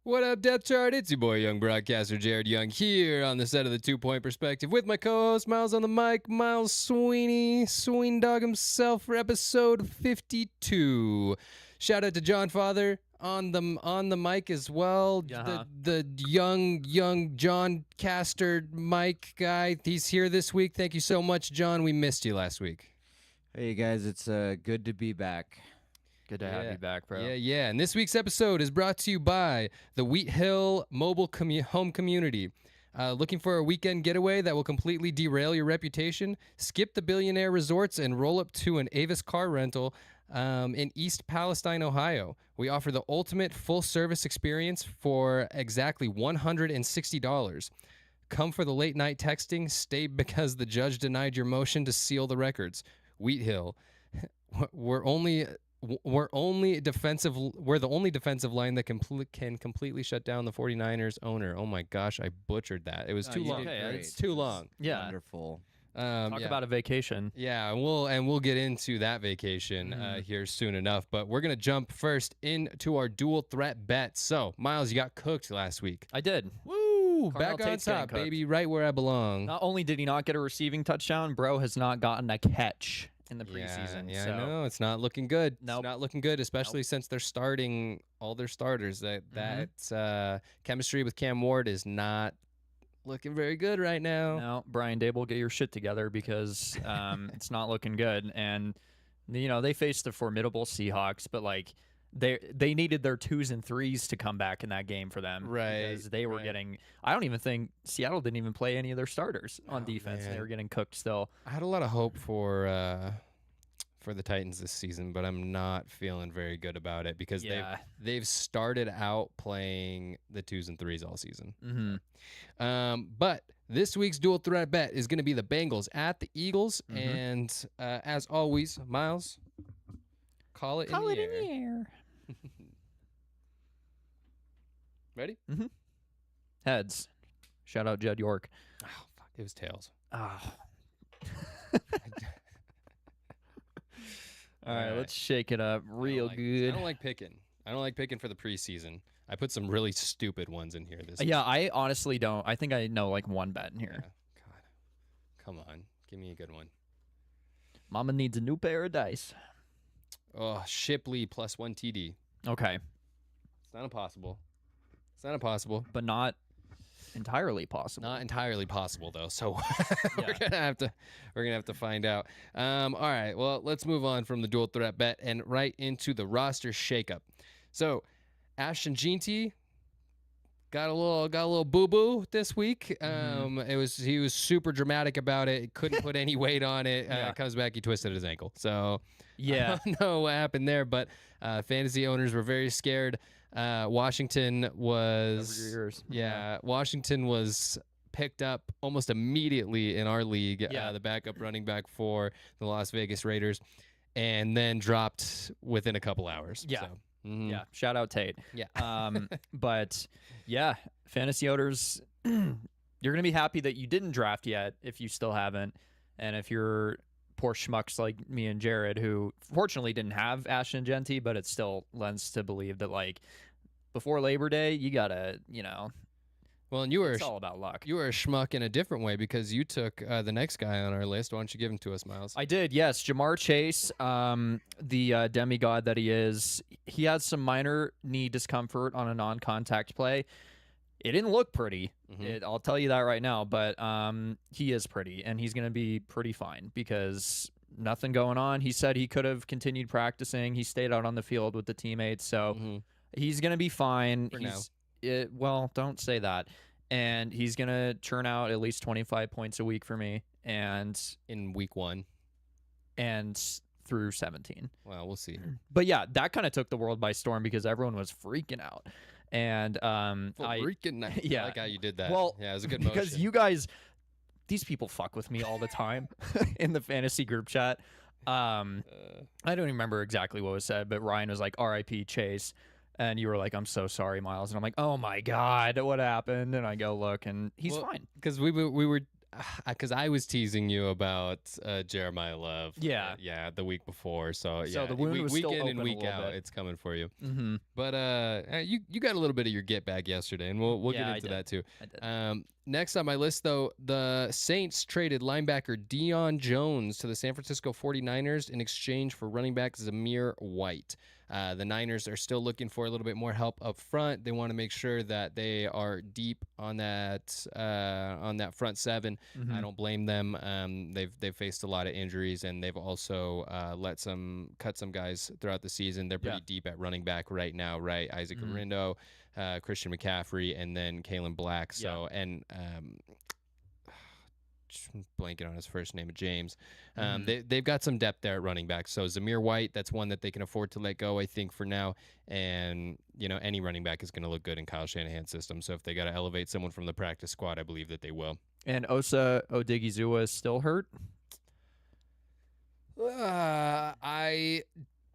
What up, Depth Chart? It's your boy, young broadcaster Jared Young, here on the set of the 2 Point Perspective with my co-host Miles on the mic, Miles Sweeney, Sween Dog himself for episode 52. Shout out to John Father on the mic as well. The young John Caster mic guy. He's here this week. Thank you so much, John. We missed you last week. Hey guys, it's good to be back. Good to have you back, bro. Yeah. And this week's episode is brought to you by the Wheat Hill Mobile Home Community. Looking for a weekend getaway that will completely derail your reputation? Skip the billionaire resorts and roll up to an Avis car rental in East Palestine, Ohio. We offer the ultimate full-service experience for exactly $160. Come for the late-night texting. Stay because the judge denied your motion to seal the records. Wheat Hill. We're the only defensive line that can completely shut down the 49ers owner. Oh my gosh, I butchered that. It was too long. It's too long. Yeah. Wonderful. Talk about a vacation. Yeah, and we'll get into that vacation here soon enough. But we're gonna jump first into our dual threat bet. So, Miles, you got cooked last week. I did. Woo! Carnell Back on Tate's getting top, cooked. baby, right where I belong. Not only did he not get a receiving touchdown, bro has not gotten a catch in the preseason. Yeah, so. I know. It's not looking good. Nope. It's not looking good, especially since they're starting all their starters. That chemistry with Cam Ward is not looking very good right now. No, Brian Dable, get your shit together because it's not looking good. And they faced the formidable Seahawks, but they needed their 2s and 3s to come back in that game for them, Right, Because they were right. getting. I don't even think Seattle didn't even play any of their starters on defense. man. They were getting cooked still. I had a lot of hope for the Titans this season, but I'm not feeling very good about it because Yeah. they've started out playing the 2s and 3s all season. Mm-hmm. But this week's dual threat bet is going to be the Bengals at the Eagles, and as always, Miles, call it in the air. Ready? Heads. Shout out Jed York. Oh fuck! It was tails. Ah. All right, let's shake it up real good. I don't like picking for the preseason. I put some really stupid ones in here this Yeah, I honestly don't. I think I know like one bet in Yeah. here. God. Come on. Give me a good one. Mama needs a new pair of dice. Oh, Shipley plus 1 TD. Okay, It's not impossible. but not entirely possible. Not entirely possible though. So Yeah. we're gonna have to find out. All right. Well, let's move on from the dual threat bet and right into the roster shakeup. So, Ashton Jeanty got a little boo boo this week. He was super dramatic about it. Couldn't put any weight on it. Yeah. Comes back, he twisted his ankle. So Yeah. I don't know what happened there, but fantasy owners were very scared. Washington was Cover your ears. Washington was picked up almost immediately in our league, Yeah. the backup running back for the Las Vegas Raiders, and then dropped within a couple hours. Yeah. So, mhm. Yeah. Shout out Tate. Yeah. But yeah, fantasy owners, you're gonna be happy that you didn't draft yet if you still haven't, and if you're poor schmucks like me and Jared, who fortunately didn't have Ashton Jeanty, but it still lends to believe that before Labor Day, you gotta, Well, and you were it's all about luck. a schmuck in a different way because you took the next guy on our list. Why don't you give him to us, Miles? I did, yes. Jamar Chase, the demigod that he is, he had some minor knee discomfort on a non-contact play. It didn't look pretty. Mhm. I'll tell you that right now, but he is pretty, and he's going to be pretty fine because nothing going on. He said he could have continued practicing. He stayed out on the field with the teammates, so Mhm. he's going to be fine. For now. Well, don't say that. And he's going to churn out at least 25 points a week for me, and In week 1. through 17. Well, we'll see. But yeah, that kind of took the world by storm because everyone was freaking out. And Freaking nice. yeah. I like how you did that. Well, yeah, it was a good motion. because you guys, these people fuck with me all the time in the fantasy group chat. I don't even remember exactly what was said, but Ryan was like, "R.I.P. Chase," and you were like, "I'm so sorry, Miles," and I'm like, "Oh my God, what happened?" And I go look, and he's fine. because we were because I was teasing you about Jeremiah Love. Yeah. Yeah, the week before. So So yeah, the wound was week still in open and a week little out, bit. it's coming for you. Mm-hmm. But you got a little bit of your get back yesterday, and we'll Yeah, get I into did. that too. I did. Next on my list, though, the Saints traded linebacker Deion Jones to the San Francisco 49ers in exchange for running back Zamir White. The Niners are still looking for a little bit more help up front. They want to make sure that they are deep on that front seven. Mhm. I don't blame them. They've faced a lot of injuries, and they've also cut some guys throughout the season. They're pretty Yeah. deep at running back right now, right? Isaac Mhm. Garindo, Christian McCaffrey, and then Kalen Black. So just blanking on his first name, James. They've got some depth there at running back. So Zamir White, that's one that they can afford to let go, I think, for now. And any running back is going to look good in Kyle Shanahan's system. So if they got to elevate someone from the practice squad, I believe that they will. And Osa Odigizua is still hurt. I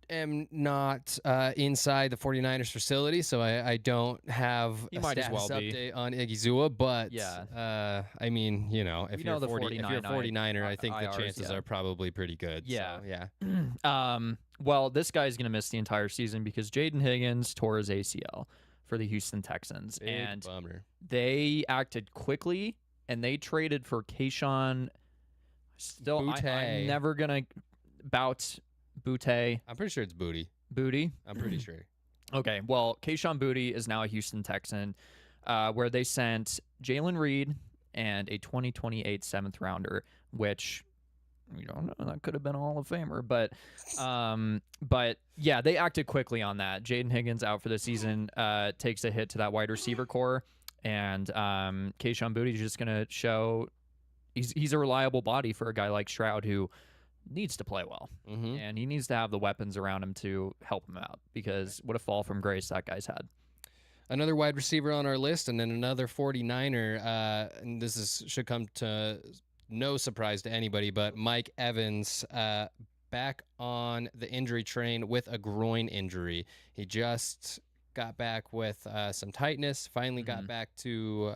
am not inside the 49ers facility, so I don't have He a might as status well be. update on Igizua, but Yeah. I mean, if We you're know a the 49er, I think the IRs, chances yeah. are probably pretty good. Yeah. So, yeah. Well, this guy's going to miss the entire season because Jaden Higgins tore his ACL for the Houston Texans. Big and bummer. they acted quickly and they traded for Kayshawn. Still, Boutte. I'm never going to bout Boutte. I'm pretty sure it's Booty. Booty. I'm pretty sure. Okay, well, Kayshawn Boutte is now a Houston Texan, where they sent Jalen Reed and a 2028 seventh rounder, which we don't know, that could have been a Hall of Famer, but yeah, they acted quickly on that. Jaden Higgins out for the season, takes a hit to that wide receiver core, and Kayshawn Boutte is just gonna show he's a reliable body for a guy like Stroud who needs to play well, Mm-hmm. and he needs to have the weapons around him to help him out, because what a fall from grace that guy's had. Another wide receiver on our list, and then another 49er. And this should come to no surprise to anybody, but Mike Evans back on the injury train with a groin injury. He just got back with some tightness, finally got back to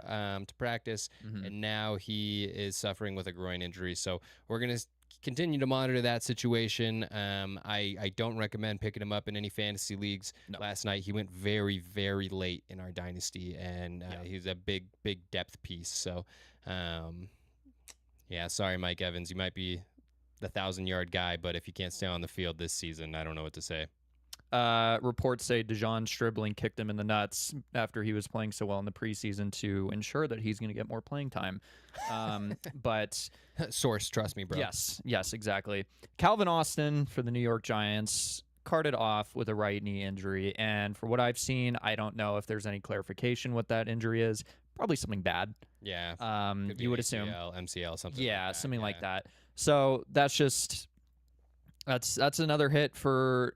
practice, and now he is suffering with a groin injury. So we're going to continue to monitor that situation. I don't recommend picking him up in any fantasy leagues. No. Last night he went very, very late in our dynasty, and he's a big depth piece. So, yeah, sorry, Mike Evans. You might be the 1,000-yard guy, but if you can't stay on the field this season, I don't know what to say. Reports say Dejon Stribling kicked him in the nuts after he was playing so well in the preseason to ensure that he's going to get more playing time. But Source, trust me, bro. yes, exactly. Calvin Austin for the New York Giants carted off with a right knee injury, and for what I've seen, I don't know if there's any clarification what that injury is. Probably something bad. Yeah. Could be You an would assume. ACL, MCL, something. Yeah, like that. something like Yeah. that. So that's another hit for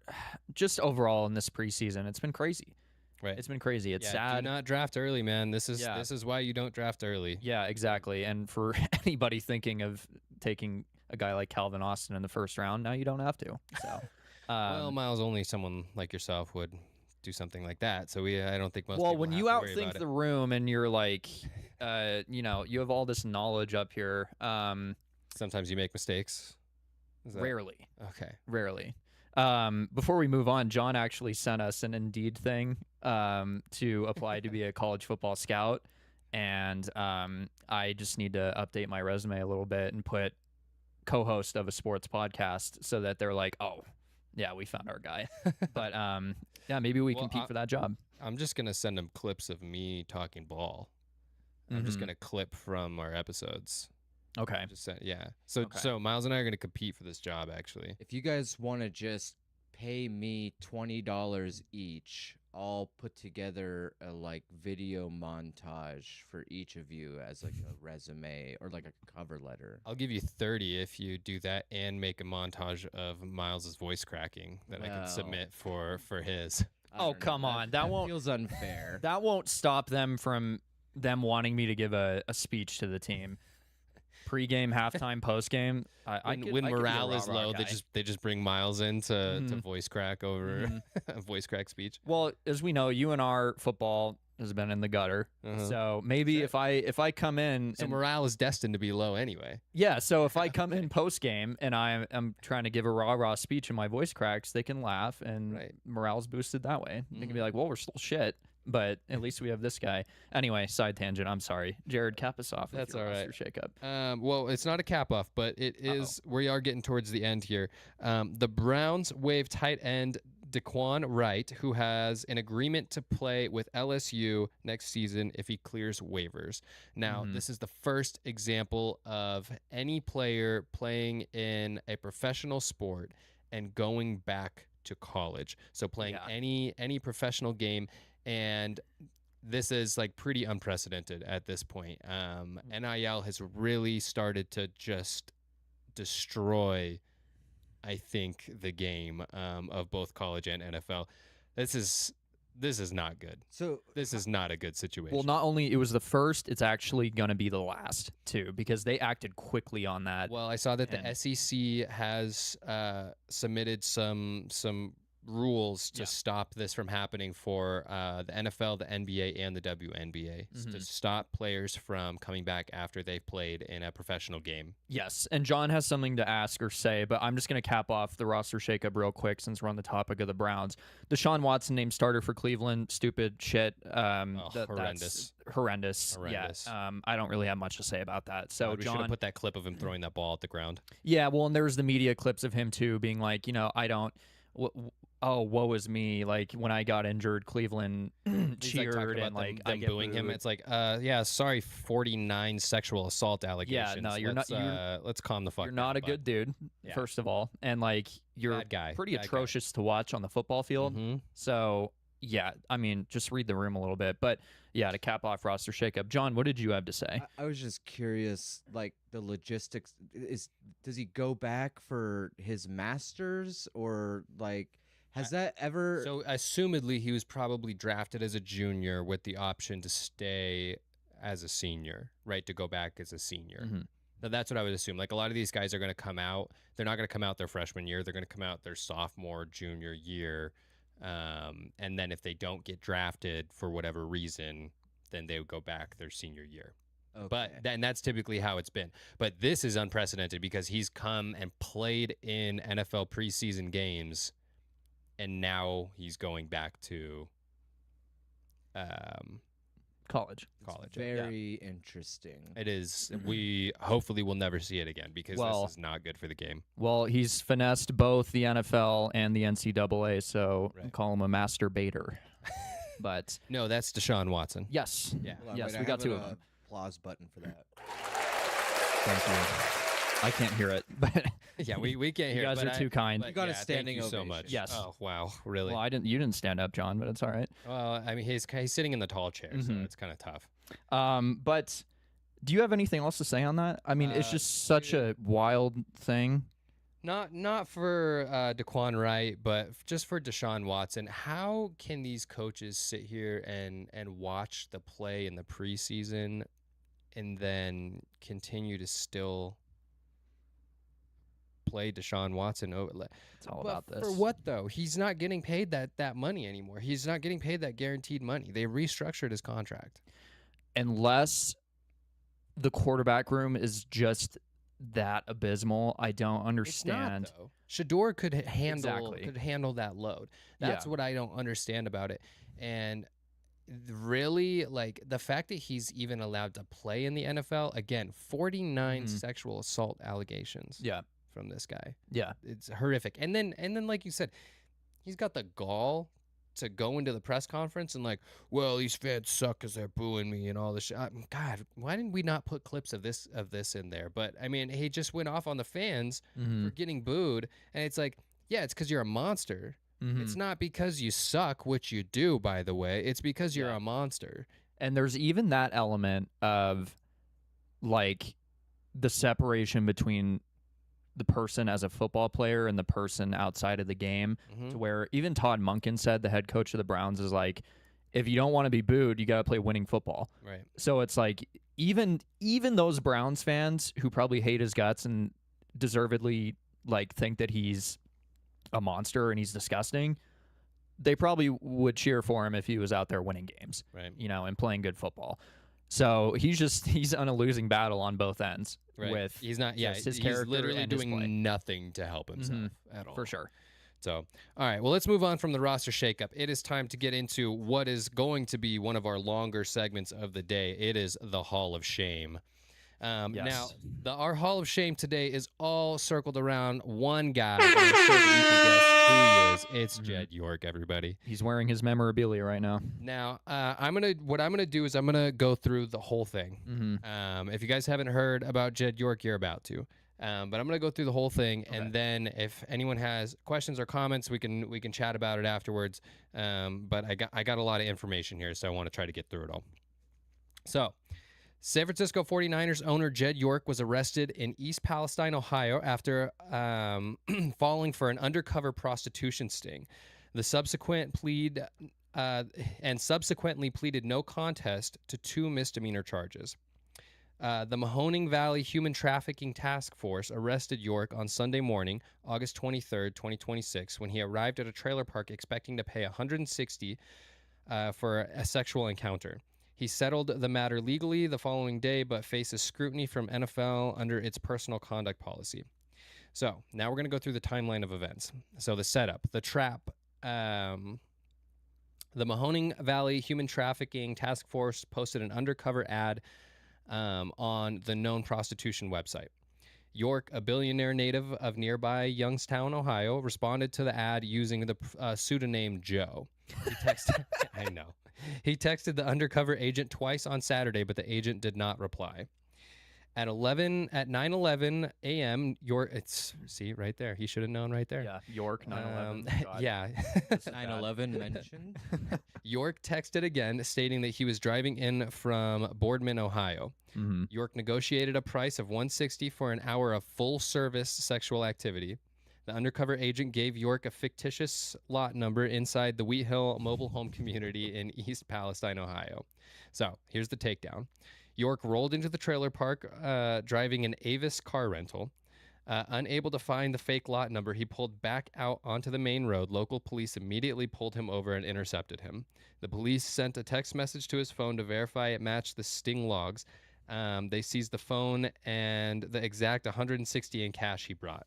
just overall in this preseason. It's been crazy. Right. It's been crazy. It's Yeah, sad. Do not draft early, man. This is Yeah. this is why you don't draft early. Yeah, exactly. And for anybody thinking of taking a guy like Calvin Austin in the first round, now you don't have to. So, Well, Miles, only someone like yourself would do something like that. So I don't think most. well, people when have you to worry outthink about the room and you're like, you have all this knowledge up here. it. Sometimes you make mistakes. Is that- Rarely. Okay. Rarely. Before we move on, John actually sent us an Indeed thing to apply to be a college football scout, and I just need to update my resume a little bit and put co-host of a sports podcast so that they're like, oh, yeah, we found our guy. But yeah, maybe we Well, compete for that job. I'm just gonna send them clips of me talking ball. I'm just Mhm. gonna clip from our episodes. Okay. Yeah. So Okay. so Miles and I are gonna compete for this job actually. If you guys want to just pay me $20 each, I'll put together a video montage for each of you as a resume or a cover letter. I'll give you 30 if you do that and make a montage of Miles's voice cracking that I can Well. submit for his. I Oh, don't know, come on, that won't- feels unfair. That won't stop them from them wanting me to give a speech to the team. Pre-game, halftime, post-game. When morale is low, guy. they just bring Miles in to Mhm. voice crack over Mhm. a voice crack speech. Well, as we know, UNR football has been in the gutter. Uh-huh. So maybe if I come in, So and, morale is destined to be low anyway. yeah. So if I come in post game and I'm trying to give a rah speech and my voice cracks, they can laugh and Right. morale's boosted that way. They can be Mhm. like, well, we're still shit, but at least we have this guy. Anyway, side tangent. I'm sorry, Jared. Cap us off. with That's your all right. roster shakeup. Well, it's not a cap off, but it is. We are getting towards the end here. The Browns waived tight end Daquan Wright, who has an agreement to play with LSU next season if he clears waivers. Now, Mhm. this is the first example of any player playing in a professional sport and going back to college. So playing Yeah. any professional game, and this is like pretty unprecedented at this point. NIL has really started to just destroy, I think, the game of both college and NFL. This is not good. So This is not a good situation. Well, not only it was the first, it's actually gonna be the last too, because they acted quickly on that. Well, I saw that the and- SEC has submitted some rules to Yeah. stop this from happening for the NFL, the NBA, and the WNBA to Mhm. stop players from coming back after they've played in a professional game. Yes, and John has something to ask or say, but I'm just going to cap off the roster shakeup real quick since we're on the topic of the Browns. Deshaun Watson named starter for Cleveland. Stupid shit. That's Horrendous. horrendous. Horrendous. Yeah. I don't really have much to say about that. So God, we should have John, put that clip of him throwing that ball at the ground. yeah. Well, and there was the media clips of him too, being like, I don't. Oh, woe is me! Like when I got injured, Cleveland He's, like, talking cheered about and like them I get booing him. booed. It's like, yeah, sorry, 49 sexual assault allegations. no, you're not- let's calm the fuck You're down, not a bud. good dude, Yeah. first of all, and like you're Bad guy. pretty Bad guy. atrocious to watch on the football field. Mhm. So yeah, I mean, just read the room a little bit. But yeah, to cap off roster shakeup, John, what did you have to say? I was just curious, like the logistics. Does he go back for his masters, or like has that ever? So, assumedly, he was probably drafted as a junior with the option to stay as a senior, right? To go back as a senior. Mhm. So that's what I would assume. Like a lot of these guys are going to come out. They're not going to come out their freshman year. They're going to come out their sophomore, junior year. And then if they don't get drafted for whatever reason, then they would go back their senior year. But Okay. then that's typically how it's been. But this is unprecedented because he's come and played in NFL preseason games, and now he's going back to College. college. Very interesting. It is. We hopefully will never see it again because Well- this is not good for the game. Well, he's finessed both the NFL and the NCAA, so Right. call him a master-baiter. But No, that's Deshaun Watson. yes, Yeah. Hold on, yes, wait, we I got have two an, of them. Applause button for that. Thank you. I can't hear it, but Yeah, we can't hear. you it, guys but are too kind. but You got a yeah, standing thank you so ovation. much. Yes. Oh wow, really? Well, you didn't stand up, John, but it's all right. Well, I mean, he's sitting in the tall chair, so Mhm. it's kind of tough. But do you have anything else to say on that? I mean, it's just such a wild thing. Not for Daquan Wright, but just for Deshaun Watson. How can these coaches sit here and watch the play in the preseason, and then continue to still play Deshaun Watson over? It's all But about this. For what though? He's not getting paid that money anymore. He's not getting paid that guaranteed money. They restructured his contract. Unless the quarterback room is just that abysmal, I don't understand. It's not, though. Shador could Exactly. handle that load. That's Yeah. what I don't understand about it. And really, like the fact that he's even allowed to play in the NFL again, 49 Mhm. sexual assault allegations Yeah, from this guy. yeah, It's horrific. And then like you said, he's got the gall to go into the press conference and like, well, these fans suck because they're booing me and all this shit. God, why didn't we not put clips of this in there? But I mean, he just went off on the fans Mhm. for getting booed, and it's like, yeah, it's because you're a monster. Mhm. It's not because you suck, which you do, by the way. It's because you're Yeah. a monster. And there's even that element of like the separation between the person as a football player and the person outside of the game, Mhm. to where even Todd Monken said, the head coach of the Browns, is like, if you don't want to be booed, you got to play winning football. Right. So it's like even those Browns fans who probably hate his guts and deservedly like think that he's a monster and he's disgusting, they probably would cheer for him if he was out there winning games, Right. and playing good football. So he's on a losing battle on both ends Right. with He's not. Yeah. just his He's character literally and his doing play. nothing to help himself at all. for sure. So, all right. Well, let's move on from the roster shakeup. It is time to get into what is going to be one of our longer segments of the day. It is the Hall of Shame. Now, Yes. our Hall of Shame today is all circled around one guy. And I'm sure that you can guess who he is. It's Jed York, everybody. He's wearing his memorabilia right now. Now, what I'm gonna do is I'm gonna go through the whole thing. Mm-hmm. If you guys haven't heard about Jed York, you're about to. But I'm gonna go through the whole thing, and then if anyone has questions or comments, we can chat about it afterwards. But I got a lot of information here, so I want to try to get through it all. So, San Francisco 49ers owner Jed York was arrested in East Palestine, Ohio, after falling for an undercover prostitution sting. The subsequently pleaded no contest to 2 misdemeanor charges. The Mahoning Valley Human Trafficking Task Force arrested York on Sunday morning, August 23rd, 2026, when he arrived at a trailer park expecting to pay $160 for a sexual encounter. He settled the matter legally the following day, but faces scrutiny from NFL under its personal conduct policy. So now we're going to go through the timeline of events. So the setup, the trap. The Mahoning Valley Human Trafficking Task Force posted an undercover ad on the known prostitution website. York, a billionaire native of nearby Youngstown, Ohio, responded to the ad using the pseudonym Joe. He texted, I know. He texted the undercover agent twice on Saturday, but the agent did not reply. At 9:11 a.m., York. See right there. He should have known right there. Yeah, York 9/11. God. Yeah. 9/11 mentioned. York texted again, stating that he was driving in from Boardman, Ohio. Mm-hmm. York negotiated a price of $160 for an hour of full-service sexual activity. The undercover agent gave York a fictitious lot number inside the Wheat Hill mobile home community in East Palestine, Ohio. So here's the takedown. York rolled into the trailer park driving an Avis car rental. Unable to find the fake lot number, he pulled back out onto the main road. Local police immediately pulled him over and intercepted him. The police sent a text message to his phone to verify it matched the sting logs. They seized the phone and the exact $160 in cash he brought.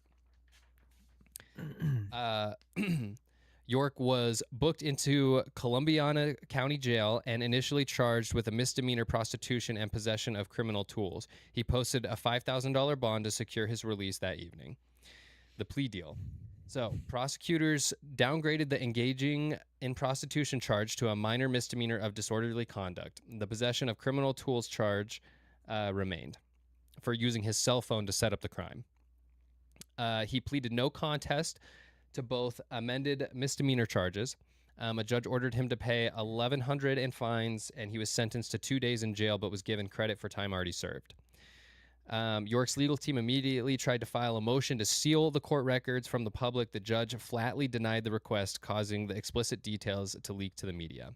York was booked into Columbiana County Jail and initially charged with a misdemeanor prostitution and possession of criminal tools. He posted a $5,000 bond to secure his release that evening. The plea deal. So, prosecutors downgraded the engaging in prostitution charge to a minor misdemeanor of disorderly conduct. The possession of criminal tools charge remained for using his cell phone to set up the crime. He pleaded no contest to both amended misdemeanor charges. A judge ordered him to pay $1,100 in fines, and he was sentenced to 2 days in jail, but was given credit for time already served. York's legal team immediately tried to file a motion to seal the court records from the public. The judge flatly denied the request, causing the explicit details to leak to the media.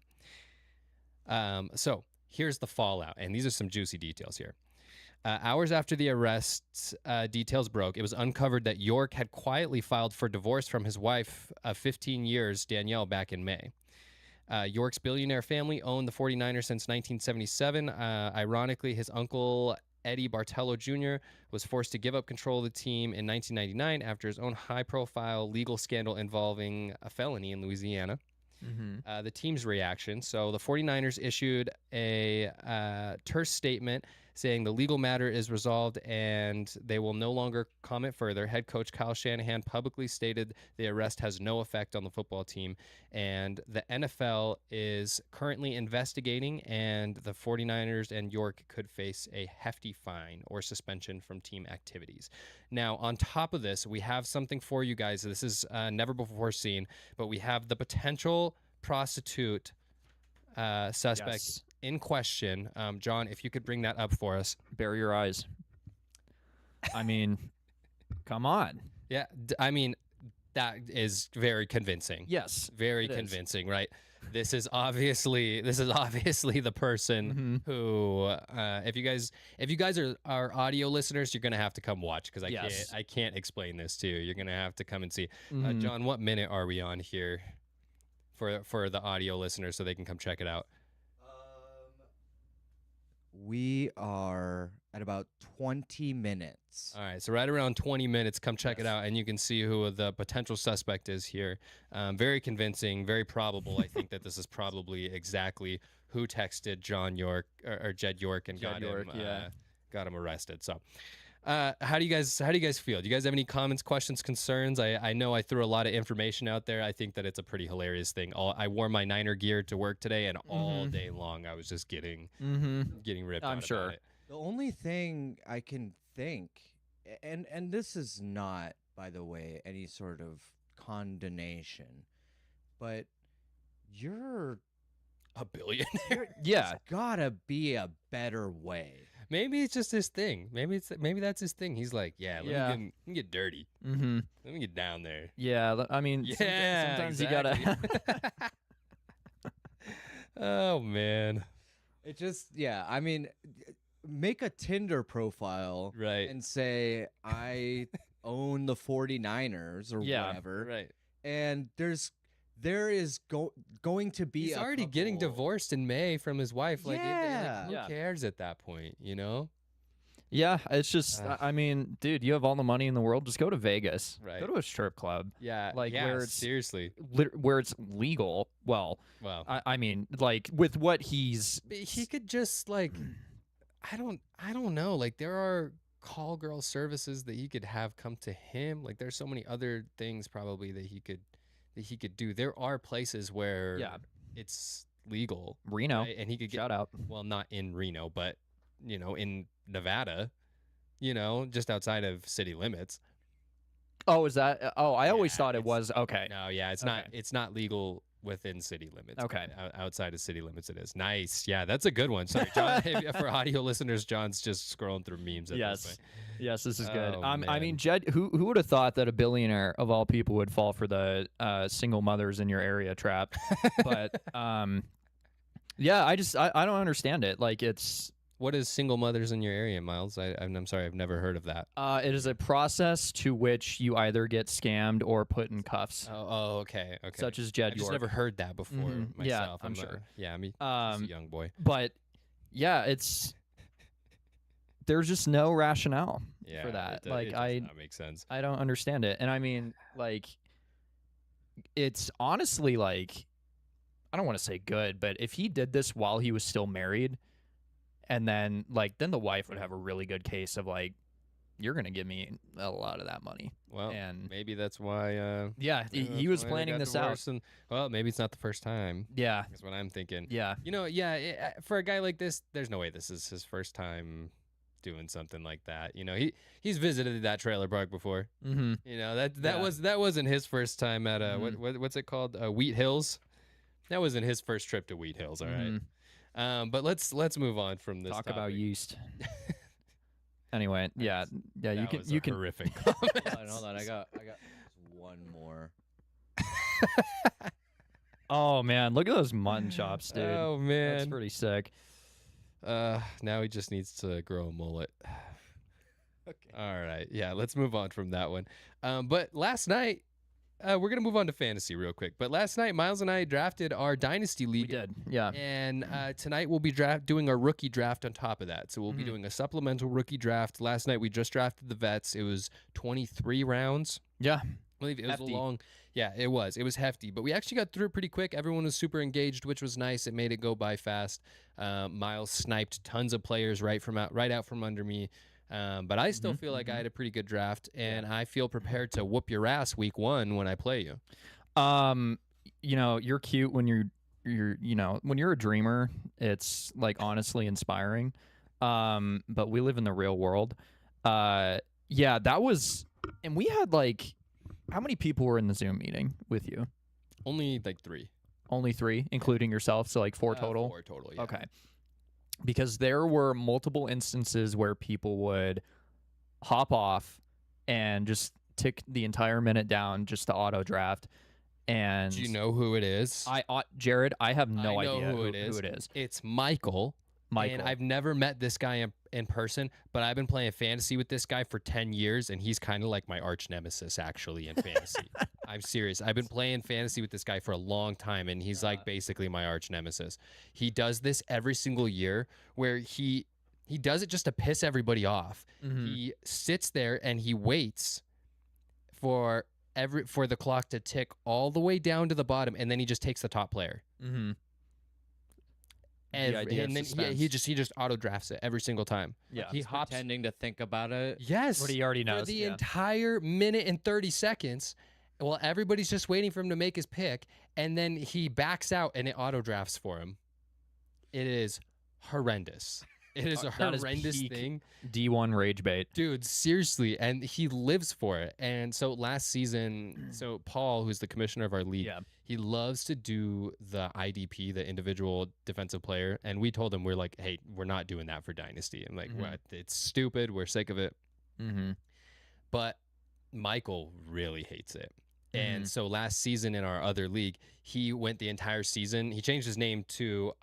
So here's the fallout, and these are some juicy details here. Hours after the arrest details broke, it was uncovered that York had quietly filed for divorce from his wife of 15 years, Danielle, back in May. York's billionaire family owned the 49ers since 1977. Ironically, his uncle, Eddie Bartello Jr., was forced to give up control of the team in 1999 after his own high-profile legal scandal involving a felony in Louisiana. Mm-hmm. The team's reaction. So the 49ers issued a terse statement saying the legal matter is resolved and they will no longer comment further. Head coach Kyle Shanahan publicly stated the arrest has no effect on the football team, and the NFL is currently investigating, and the 49ers and York could face a hefty fine or suspension from team activities. Now, on top of this, we have something for you guys. This is never before seen, but we have the potential prostitute suspect Yes. in question. John, if you could bring that up for us. Bury your eyes. I mean, come on. Yeah, I mean, that is very convincing. Yes. Very it is. convincing, right? This is obviously the person Mm-hmm. who if you guys are audio listeners, you're gonna have to come watch because Yes. I can't explain this to you. You're gonna have to come and see. Mhm. John, what minute are we on here? for the audio listeners so they can come check it out? We are at about 20 minutes. All right, so right around 20 minutes, come check it Yes. out, and you can see who the potential suspect is here. Very convincing, very probable. I think that this is probably exactly who texted John York or Jed York and Jed York, yeah. got him arrested. So, how do you guys feel? Do you guys have any comments, questions, concerns? I know I threw a lot of information out there. I think that it's a pretty hilarious thing. I wore my Niner gear to work today, and all day long I was just getting ripped. I'm on sure. about it. The only thing I can think, and this is not, by the way, any sort of condemnation, but you're A billionaire. Yeah. there's gotta be a better way. Maybe it's just his thing. Maybe that's his thing. He's like, yeah, Yeah. let me get dirty. Mm-hmm. Let me get down there. Yeah. I mean, Yeah, sometimes you gotta. Oh man. It just, yeah, I mean, make a Tinder profile Right. and say, I own the 49ers or Yeah, whatever. Right. And there is going to be He's a already getting couple- divorced in May from his wife. Like, Yeah. who Yeah. cares at that point? You know? Yeah, it's just. Ugh. I mean, dude, you have all the money in the world. Just go to Vegas. Right. Go to a strip club. Yeah. Like, yeah, where it's- seriously. Where it's legal. Well, Wow. I mean, like with what he's. But he could just like, I don't know. Like there are call girl services that he could have come to him. Like there's so many other things probably that he could do. There are places where Yeah. it's legal, Reno. right? And he could get, Shout out. well, not in Reno, but in Nevada, just outside of city limits. Oh, is that? Oh, I always Yeah, thought it it's- was. Okay. No, yeah, it's not. It's not legal within city limits. Okay. but outside of city limits, it is. Nice. Yeah, that's a good one. Sorry, John. For audio listeners, John's just scrolling through memes. At Yes. This Yes, this is good. Oh, I man. mean, Jed, who would have thought that a billionaire of all people would fall for the single mothers in your area trap? But yeah, I don't understand it. Like it's What is single mothers in your area, Miles? I'm sorry, I've never heard of that. it is a process to which you either get scammed or put in cuffs, Oh, okay. such as I Jed just York. never heard that before Mhm. Yeah, myself. I'm sure. Yeah, I'm just a young boy. But yeah, there's just no rationale Yeah, for that. It Like does not make sense. I don't understand it. And I mean, like, it's honestly like, I don't want to say good, but if he did this while he was still married, and then the wife would have a really good case of like, you're gonna give me a lot of that money. Well, And maybe that's why. yeah, he that's was why they planning got this out. divorced and, well, maybe it's not the first time. Yeah, That's what I'm thinking. yeah, For a guy like this, there's no way this is his first time doing something like that. He's visited that trailer park before. mm-hmm. That wasn't his first time at Mhm. what's it called? Wheat Hills. That wasn't his first trip to Wheat Hills. All right. But let's move on from this. Talk about topic. yeast. Anyway, yeah, yeah, That was you a can. horrific. Hold on. I got one more. Oh man, look at those mutton chops, dude. Oh That's man. pretty sick. Now he just needs to grow a mullet. Okay. All right. Yeah, let's move on from that one. But last night, we're going to move on to fantasy real quick. But last night, Miles and I drafted our Dynasty We League. did, yeah. And tonight we'll be doing our rookie draft on top of that. So we'll be Mhm. doing a supplemental rookie draft. Last night we just drafted the vets. It was 23 rounds. Yeah. I believe it was Hefty. a long. Yeah, it was. It was hefty, but we actually got through it pretty quick. Everyone was super engaged, which was nice. It made it go by fast. Miles sniped tons of players right out from under me. But I still Mhm, feel like I had a pretty good draft, and I feel prepared to whoop your ass week 1 when I play you. You're cute when you're when you're a dreamer. It's like honestly inspiring. But we live in the real world. Yeah, that was, and we had like, how many people were in the Zoom meeting with you? Only like 3. Only 3, including yourself. So like 4 total. 4 total. Yeah. Okay. Because there were multiple instances where people would hop off and just tick the entire minute down just to auto draft. And Do you know who it is? Jared, I have no I know idea who it is. Who it is. It's Michael. Michael. And I've never met this guy in person, but I've been playing fantasy with this guy for 10 years, and he's kind of like my arch nemesis, actually, in fantasy. I'm serious. I've been playing fantasy with this guy for a long time, and he's like basically my arch nemesis. He does this every single year where he does it just to piss everybody off. Mhm. He sits there and he waits for the clock to tick all the way down to the bottom, and then he just takes the top player. Mm-hmm. And, idea of and then he just auto drafts it every single time. Yeah. He He's hops. pretending to think about it. Yes. What he already For knows. the Yeah. entire minute and 30 seconds. Well, everybody's just waiting for him to make his pick, and then he backs out and it auto drafts for him. It is horrendous. It is a That is horrendous peak thing. D1 rage bait. Dude, seriously. And he lives for it. And so last season, so Paul, who's the commissioner of our league, Yeah. he loves to do the IDP, the individual defensive player. And we told him, we're like, hey, we're not doing that for Dynasty. I'm like, Mhm. what? It's stupid. We're sick of it. Mm-hmm. But Michael really hates it. Mhm. And so last season in our other league, he went the entire season. He changed his name to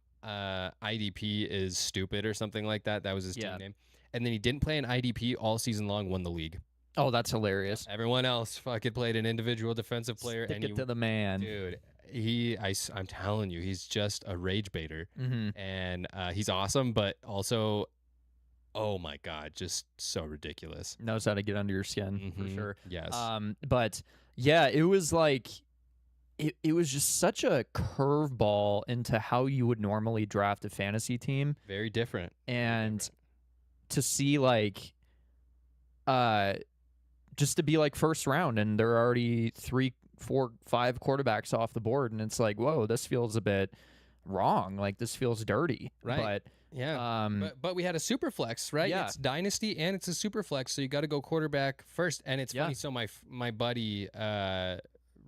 IDP is stupid or something like that. That was his Yeah. team name. And then he didn't play an IDP all season long, won the league. Oh, that's hilarious. Everyone else fucking played an individual defensive player. Stick and it to the man. dude, I'm telling you, he's just a rage baiter. Mm-hmm. And he's awesome, but also, oh my God, just so ridiculous. Knows how to get under your skin for Mhm. sure. Yes. But yeah, it was like it was just such a curveball into how you would normally draft a fantasy team, Very different. and different. to see like just to be like first round and there are already 3, 4, 5 quarterbacks off the board, and it's like, whoa, this feels a bit wrong. Like this feels dirty. Right. Yeah. But But we had a super flex, right? yeah. It's dynasty and it's a super flex, so you got to go quarterback first. And it's Yeah. funny. So my buddy,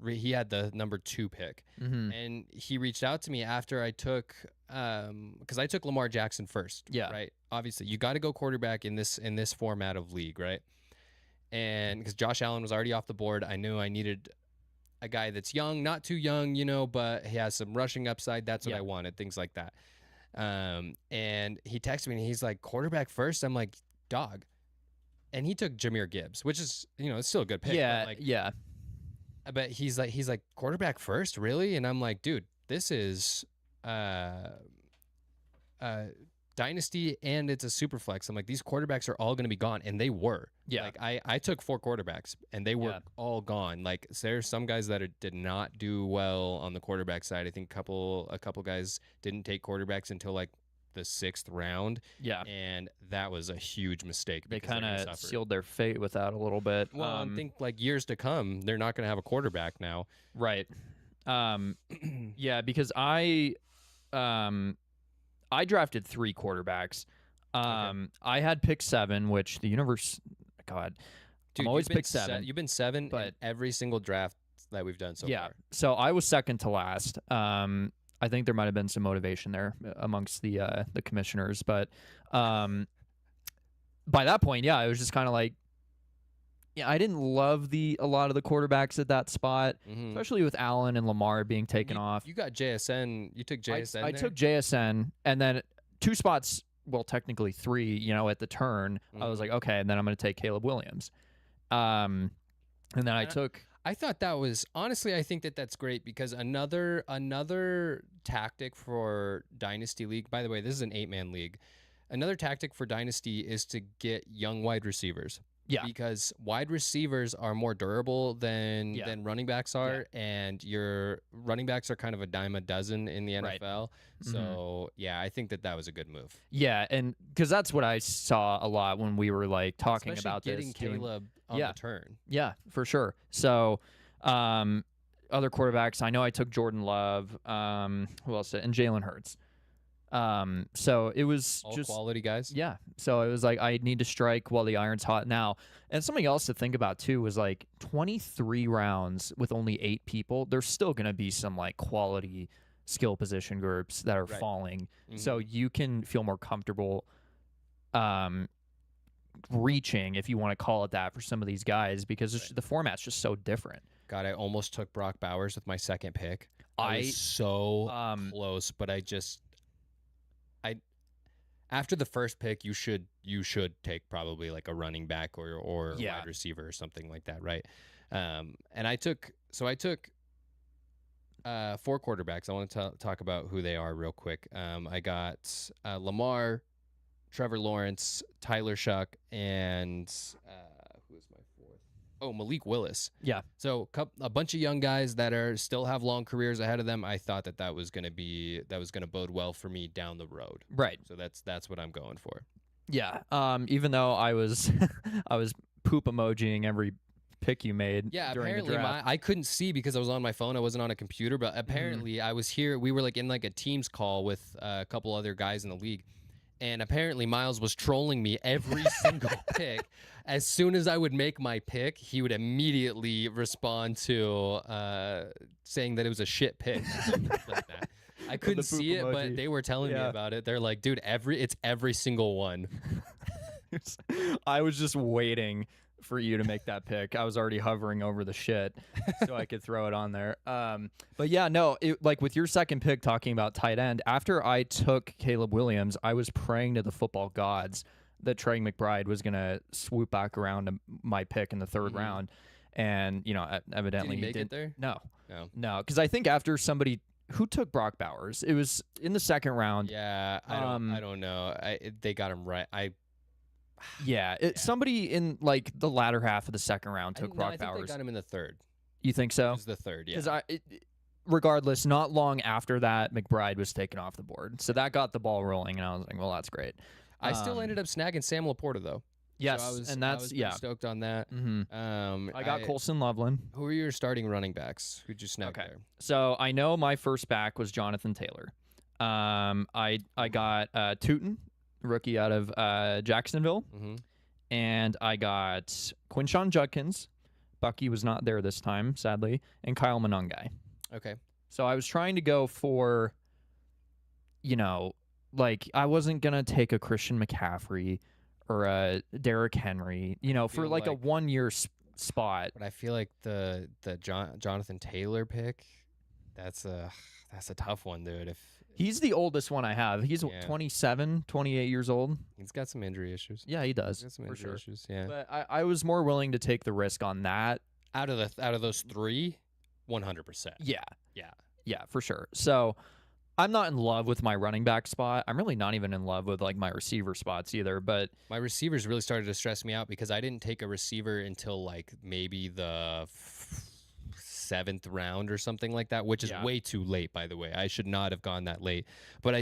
he had the number 2 pick, mhm. and he reached out to me after I took, because I took Lamar Jackson first. Yeah. Right. Obviously, you got to go quarterback in this format of league, right? And because Josh Allen was already off the board, I knew I needed a guy that's young, not too young, but he has some rushing upside. That's what Yeah. I wanted, things like that. And he texted me and he's like, quarterback first. I'm like, dog. And he took Jahmyr Gibbs, which is, it's still a good pick. Yeah, But yeah. but he's like, quarterback first, really? And I'm like, dude, this is dynasty and it's a super flex. I'm like, these quarterbacks are all going to be gone, and they were. Yeah. Like I took 4 quarterbacks and they were Yeah. all gone. Like there's some guys that did not do well on the quarterback side. I think a couple guys didn't take quarterbacks until like the 6th round, Yeah. and that was a huge mistake. They because they're kind gonna of suffer. sealed their fate with that a little bit. Well, I think like years to come, they're not going to have a quarterback now. Right. Yeah, because I drafted 3 quarterbacks. I had pick 7, which the universe, God, Dude, I'm always you've been pick 7. You've been 7 but- in every single draft that we've done so yeah. far. So I was second to last. I think there might have been some motivation there amongst the commissioners, but by that point, yeah, it was just kind of like, yeah, I didn't love a lot of the quarterbacks at that spot, Mhm. especially with Allen and Lamar being taken off. You got JSN. You took JSN. I there? took JSN, and then 2 spots, well, technically 3, at the turn. I was Mhm. like, okay, and then I'm going to take Caleb Williams. And then I And took, I thought that was honestly. I think that's great because another tactic for Dynasty League. By the way, this is an 8-man league. Another tactic for Dynasty is to get young wide receivers. Yeah. Because wide receivers are more durable than running backs are, and your running backs are kind of a dime a dozen in the Right. NFL. Mhm. So yeah, I think that was a good move. yeah, and because that's what I saw a lot when we were like talking Especially about getting this. doing- Caleb on Yeah. the turn. Yeah, for sure. So, other quarterbacks, I know I took Jordan Love. Who else? And Jalen Hurts. So it was All just quality guys. yeah. So it was like I need to strike while the iron's hot now. And something else to think about too was like 23 rounds with only 8 people. There's still going to be some like quality skill position groups that are Right. falling. Mhm. So you can feel more comfortable reaching, if you want to call it that, for some of these guys because it's the format's just so different. God, I almost took Brock Bowers with my second pick. I I was so um, close, but after the first pick, you should take probably like a running back or a Yeah. wide receiver or something like that, right? And I took 4 quarterbacks. I want to talk about who they are real quick. I got Lamar, Trevor Lawrence, Tyler Shuck, and who is my fourth? Oh, Malik Willis. Yeah. So a bunch of young guys that still have long careers ahead of them. I thought that was going to bode well for me down the road. Right. So that's what I'm going for. Yeah. Even though I was I was poop emojiing every pick you made. Yeah, during apparently the draft. I couldn't see because I was on my phone. I wasn't on a computer, but apparently I was here. We were like in like a Teams call with a couple other guys in the league. And apparently Miles was trolling me every single pick. As soon as I would make my pick, he would immediately respond to saying that it was a shit pick. or something like that. I couldn't poop see it, but emoji. they were telling me Yeah. about it. They're like, dude, it's every single one. I was just waiting for you to make that pick. I was already hovering over the shit so I could throw it on there. But yeah, no, like with your second pick talking about tight end, after I took Caleb Williams, I was praying to the football gods that Trey McBride was going to swoop back around to my pick in the third round. And, evidently Did he make didn't. it there? No, No. because I think after somebody who took Brock Bowers, it was in the second round. Yeah, I don't know. They got him right. Yeah, somebody in like the latter half of the second round took No, Brock I think Bowers. they got him in the third. You think It so? was the third, yeah. Because regardless, not long after that, McBride was taken off the board, so that got the ball rolling, and I was like, well, that's great. I still ended up snagging Sam Laporta though. Yes, So I was, and I that's was pretty stoked on that. I got Colson Loveland. Who are your starting running backs? Who'd you snag there? So I know my first back was Jonathan Taylor. I got Tootin, rookie out of Jacksonville. Mm-hmm. And I got Quinshon Judkins. Bucky was not there this time, sadly. And Kyle Monangai. Okay. So I was trying to go for, like I wasn't going to take a Christian McCaffrey or a Derrick Henry, for feel like a like- 1 year spot. But I feel like the Jonathan Taylor pick, that's a tough one, dude. If He's the oldest one I have. He's Yeah. 27, 28 years old. he's got some injury issues. Yeah, he He's does, got some for injury sure. issues. Yeah. But I was more willing to take the risk on that. Out of those three, 100%. Yeah. Yeah. Yeah, for sure. So I'm not in love with my running back spot. I'm really not even in love with like my receiver spots either. But My receivers really started to stress me out because I didn't take a receiver until like maybe the 7th round or something like that, which is Yeah. way too late, by the way. I should not have gone that late. But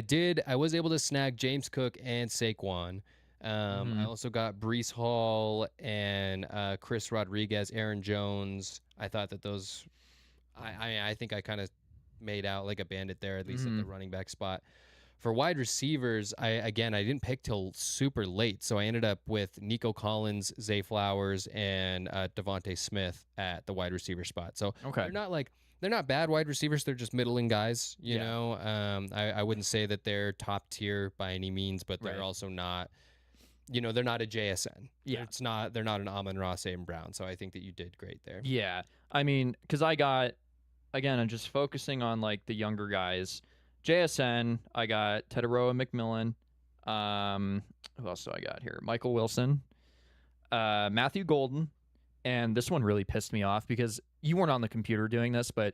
I was able to snag James Cook and Saquon. I also got Brees Hall and Chris Rodriguez, Aaron Jones. I thought that those, I think I kind of made out like a bandit there, at least at the running back spot. For wide receivers, I didn't pick till super late, so I ended up with Nico Collins, Zay Flowers, and Devontae Smith at the wide receiver spot. So okay. they're not bad wide receivers. They're just middling guys, you Yeah. know. I wouldn't say that they're top tier by any means, but they're Right. also not. They're not a JSN. Yeah. They're not an Amon-Ra St. Brown. So I think that you did great there. Yeah. I mean, because I got, again, I'm just focusing on like the younger guys. JSN, I got Tedoroa McMillan. Who else do I got here? Michael Wilson, Matthew Golden. And this one really pissed me off because you weren't on the computer doing this, but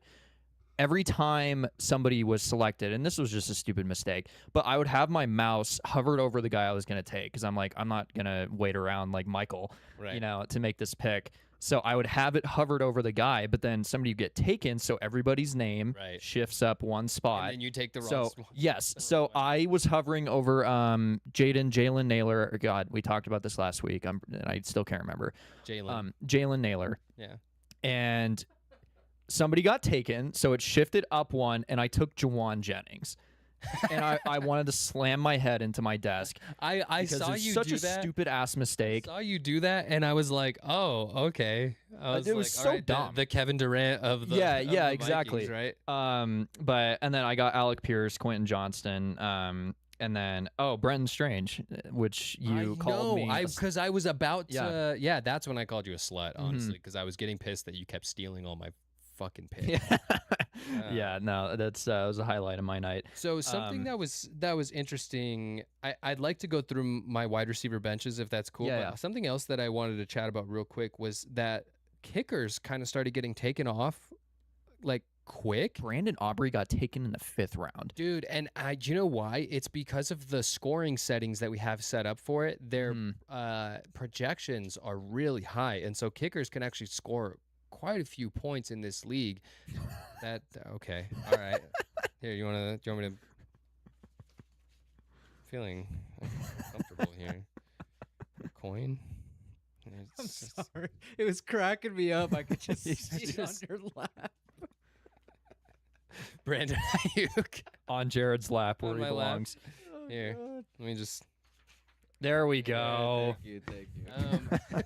every time somebody was selected, and this was just a stupid mistake, but I would have my mouse hovered over the guy I was going to take because I'm like, I'm not going to wait around like Michael, Right. to make this pick. So I would have it hovered over the guy, but then somebody would get taken, so everybody's name Right. shifts up one spot. And then you take the wrong So spot. yes, so I was hovering over Jalen Naylor. God, we talked about this last week. And I still can't remember. Jalen. Jalen Naylor. Yeah. And somebody got taken, so it shifted up one, and I took Jawan Jennings. And I wanted to slam my head into my desk. I because saw it's you such do a that. stupid ass mistake. I saw you do that, and I was like, "Oh, okay." It was all so right, dumb. The Kevin Durant of the Yeah, of yeah, the exactly. Vikings, right? But and then I got Alec Pierce, Quentin Johnston, and then Brenton Strange, which you called me. because I was about Yeah. to. Yeah, that's when I called you a slut, honestly, because I was getting pissed that you kept stealing all my fucking picks. Yeah. Yeah, no, that's was a highlight of my night. So something Um, that was interesting. I'd like to go through my wide receiver benches if that's cool. Yeah, but yeah. something else that I wanted to chat about real quick was that kickers kind of started getting taken off like quick. Brandon Aubrey got taken in the 5th round. Dude, and do you know why? It's because of the scoring settings that we have set up for it. Their projections are really high, and so kickers can actually score quite a few points in this league. That okay, all right. Here, do you want me to? Feeling comfortable here. Coin. I'm It's just- sorry. It was cracking me up. I could just He's see it on just- your lap. Brandon Ayuk. On Jared's lap where On he my lap. belongs. Here, let me just. There we Yeah, go. thank you. Thank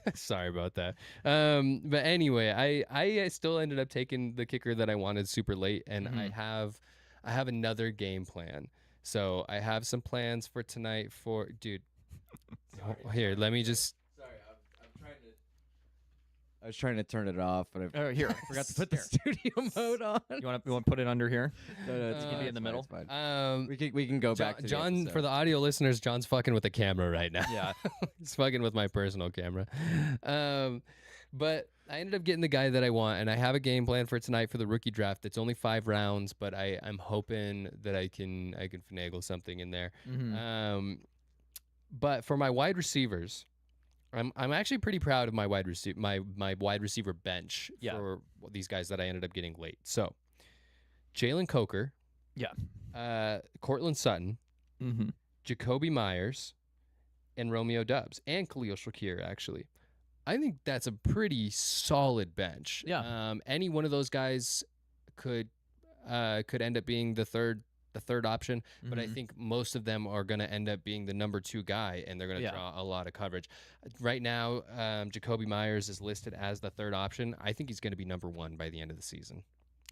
you. Sorry about that. But anyway, I still ended up taking the kicker that I wanted super late, and I have another game plan. So I have some plans for tonight. For dude, here, let me just. Sorry, I'm trying to. I was trying to turn it off, but Oh, here, I forgot to put the there. studio mode on. You want to put it under here? No, it's Uh, fine, be in the it's fine, middle? it's fine. We can go John, back to the John for episode. the audio listeners, John's fucking with the camera right now. Yeah. He's fucking with my personal camera. But I ended up getting the guy that I want, and I have a game plan for tonight for the rookie draft. It's only 5 rounds, but I'm hoping that I can finagle something in there. But for my wide receivers, I'm actually pretty proud of my wide receiver bench Yeah. for these guys that I ended up getting late. So Jalen Coker, Cortland Sutton, Mm-hmm. Jacoby Myers, and Romeo Dubs, and Khalil Shakir, actually. I think that's a pretty solid bench. Yeah. Any one of those guys could end up being the third option, but I think most of them are going to end up being the number 2 guy, and they're going to Yeah. draw a lot of coverage. Right now, Jacoby Myers is listed as the third option. I think he's going to be number 1 by the end of the season.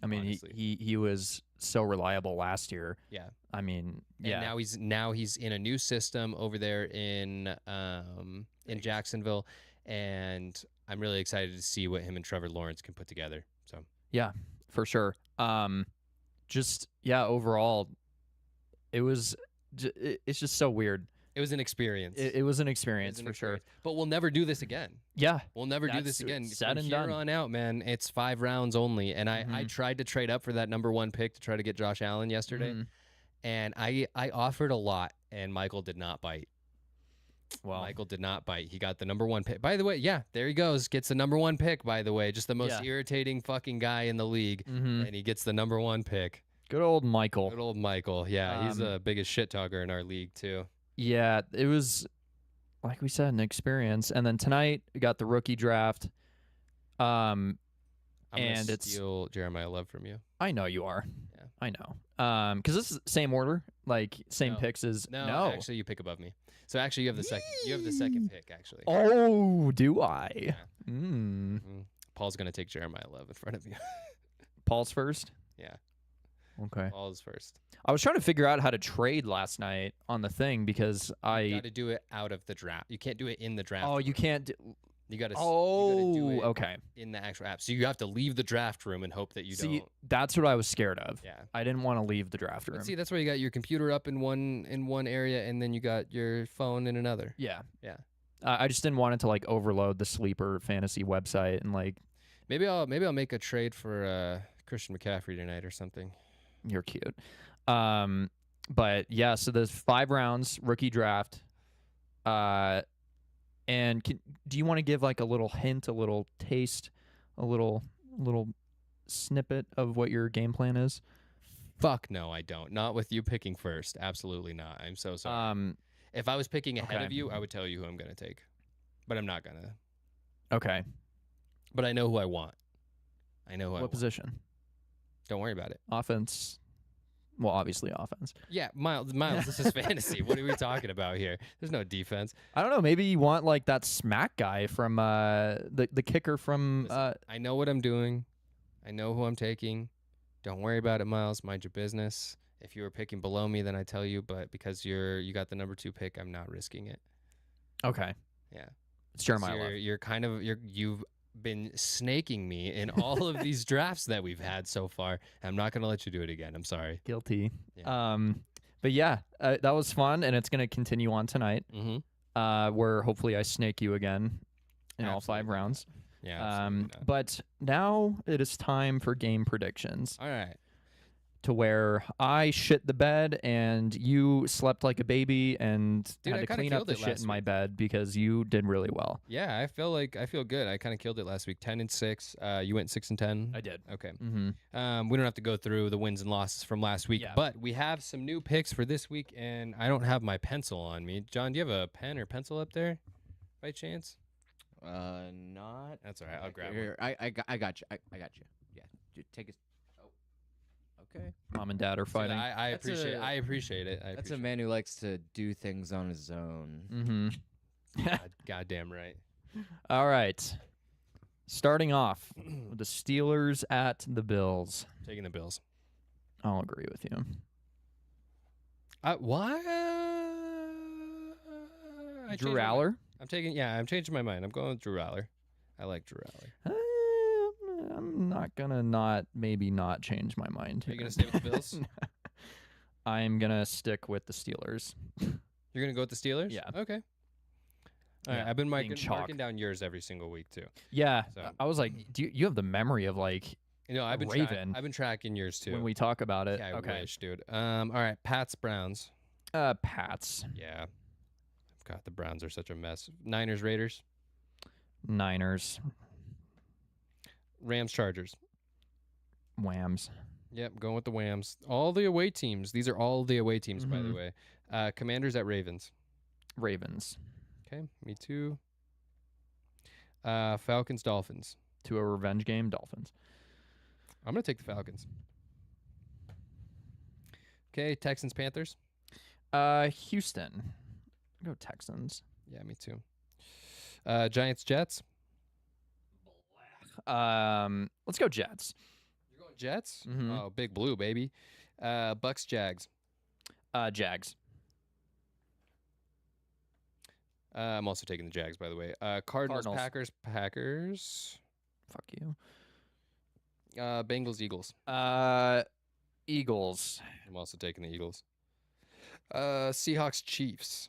I mean, honestly. he was so reliable last year. Yeah. I mean, And yeah. now he's in a new system over there in Jacksonville, and I'm really excited to see what him and Trevor Lawrence can put together. So Yeah, for sure. Overall, it's just so weird. it was an experience. It was an It was experience an for sure. experience. But we'll never do this again. Yeah, We'll never do That's this again. said From and here done. on out, man, it's 5 rounds only. And I Mhm. tried to trade up for that number 1 pick to try to get Josh Allen yesterday, Mhm. and I offered a lot, and Michael did not bite. Well, Michael did not bite. He got the number 1 pick. By the way, yeah, there he goes. Gets the number 1 pick, by the way. Just the most Yeah. irritating fucking guy in the league. mhm. And he gets the number 1 pick. Good old Michael. Good old Michael. Yeah, he's Um, the biggest shit talker in our league, too. Yeah, it was like we said, an experience. And then tonight we got the rookie draft. I'm And gonna it's- steal Jeremiah Love from you. I know you are. Yeah. I know. Because this is the same order, like same No. picks as No, actually, you pick above me. So actually, you have the second. You have the second pick, actually. Oh, do I? Yeah. Mm. Mhm. Paul's gonna take Jeremiah Love in front of you. Paul's first. Yeah. Okay. Paul's first. I was trying to figure out how to trade last night on the thing because You I. got to do it out of the draft. You can't do it in the draft. Oh, you room. can't. You got to. Oh, do it okay. in the actual app. So you have to leave the draft room and hope that you See, don't. that's what I was scared of. Yeah. I didn't want to leave the draft room. But see, that's where you got your computer up in one area, and then you got your phone in another. Yeah. Yeah. I just didn't want it to like overload the sleeper fantasy website and like Maybe I'll make a trade for Christian McCaffrey tonight or something. you're cute. But yeah, so there's 5 rounds rookie draft. And do you want to give like a little hint, a little taste, a little snippet of what your game plan is? Fuck no, I don't. Not with you picking first. Absolutely not. I'm so sorry. If I was picking ahead okay. of you, I would tell you who I'm gonna take, but I'm not gonna. Okay. But I know who I want. I know who I What want. position? Don't worry about it. Offense. Well, obviously offense. Yeah, Miles, this is fantasy. What are we talking about here? There's no defense. I don't know. Maybe you want like that smack guy from the kicker from Listen, I know what I'm doing. I know who I'm taking. Don't worry about it, Miles. Mind your business. If you were picking below me, then I tell you. But because you got the number 2 pick, I'm not risking it. Okay. Yeah. It's 'Cause Jeremiah Love. You've been snaking me in all of these drafts that we've had so far. I'm not going to let you do it again. I'm sorry. Guilty. Yeah. But yeah, that was fun, and it's gonna continue on tonight. Mm-hmm. Where hopefully I snake you again in all 5 Absolutely rounds. Yeah. Absolutely not. But now it is time for game predictions, All right. to where I shit the bed and you slept like a baby and Dude, I had to kinda clean up killed the it shit last in my week. bed because you did really well. Yeah, I feel good. I kind of killed it last week. 10-6. You went 6-10. I did. Okay. Mm-hmm. We don't have to go through the wins and losses from last week, Yeah. but we have some new picks for this week, and I don't have my pencil on me. John, do you have a pen or pencil up there, by chance? Not. That's all right. I'll grab one. Here, I got you. I got you. Yeah. Take a. Oh. Okay. Mom and dad are Dude, fighting. I That's appreciate. a- I appreciate it. That's a man who likes to do things on his own. Mm-hmm. Goddamn right. All right. Starting off with the Steelers at the Bills. Taking the Bills. I'll agree with you. Why? I Drew changed my mind. Aller. I'm changing my mind. I'm going with Drew Aller. I like Drew Aller. I'm not gonna not change my mind. Are you here. gonna stay with the Bills? I'm gonna stick with the Steelers. You're gonna go with the Steelers? Yeah. Okay. All right. Yeah, I've been being chalk. marking down yours every single week too. Yeah, So- I was like, do you have the memory of like You know, I've been Raven. I've been tracking yours too. when we talk about it? Yeah, I okay. wish, dude. All right. Pats Browns. Pats, Yeah. God, the Browns are such a mess. Niners Raiders. Niners, Rams Chargers. Whams, Yep, going with the Whams. All the away teams. These are all the away teams, by the Mhm. way. Commanders at Ravens. Ravens, Okay, me too. Falcons Dolphins. to a revenge game. Dolphins, I'm gonna take the Falcons. Okay, Texans Panthers. Houston, go Texans. Yeah, me too. Giants Jets. Let's go Jets. You're going Jets. Mhm. Oh, Big Blue, baby. Bucks Jags. Jags, I'm also taking the Jags, by the way. Cardinals Cardinals. Packers. fuck you. Bengals Eagles. Eagles, I'm also taking the Eagles. Seahawks Chiefs.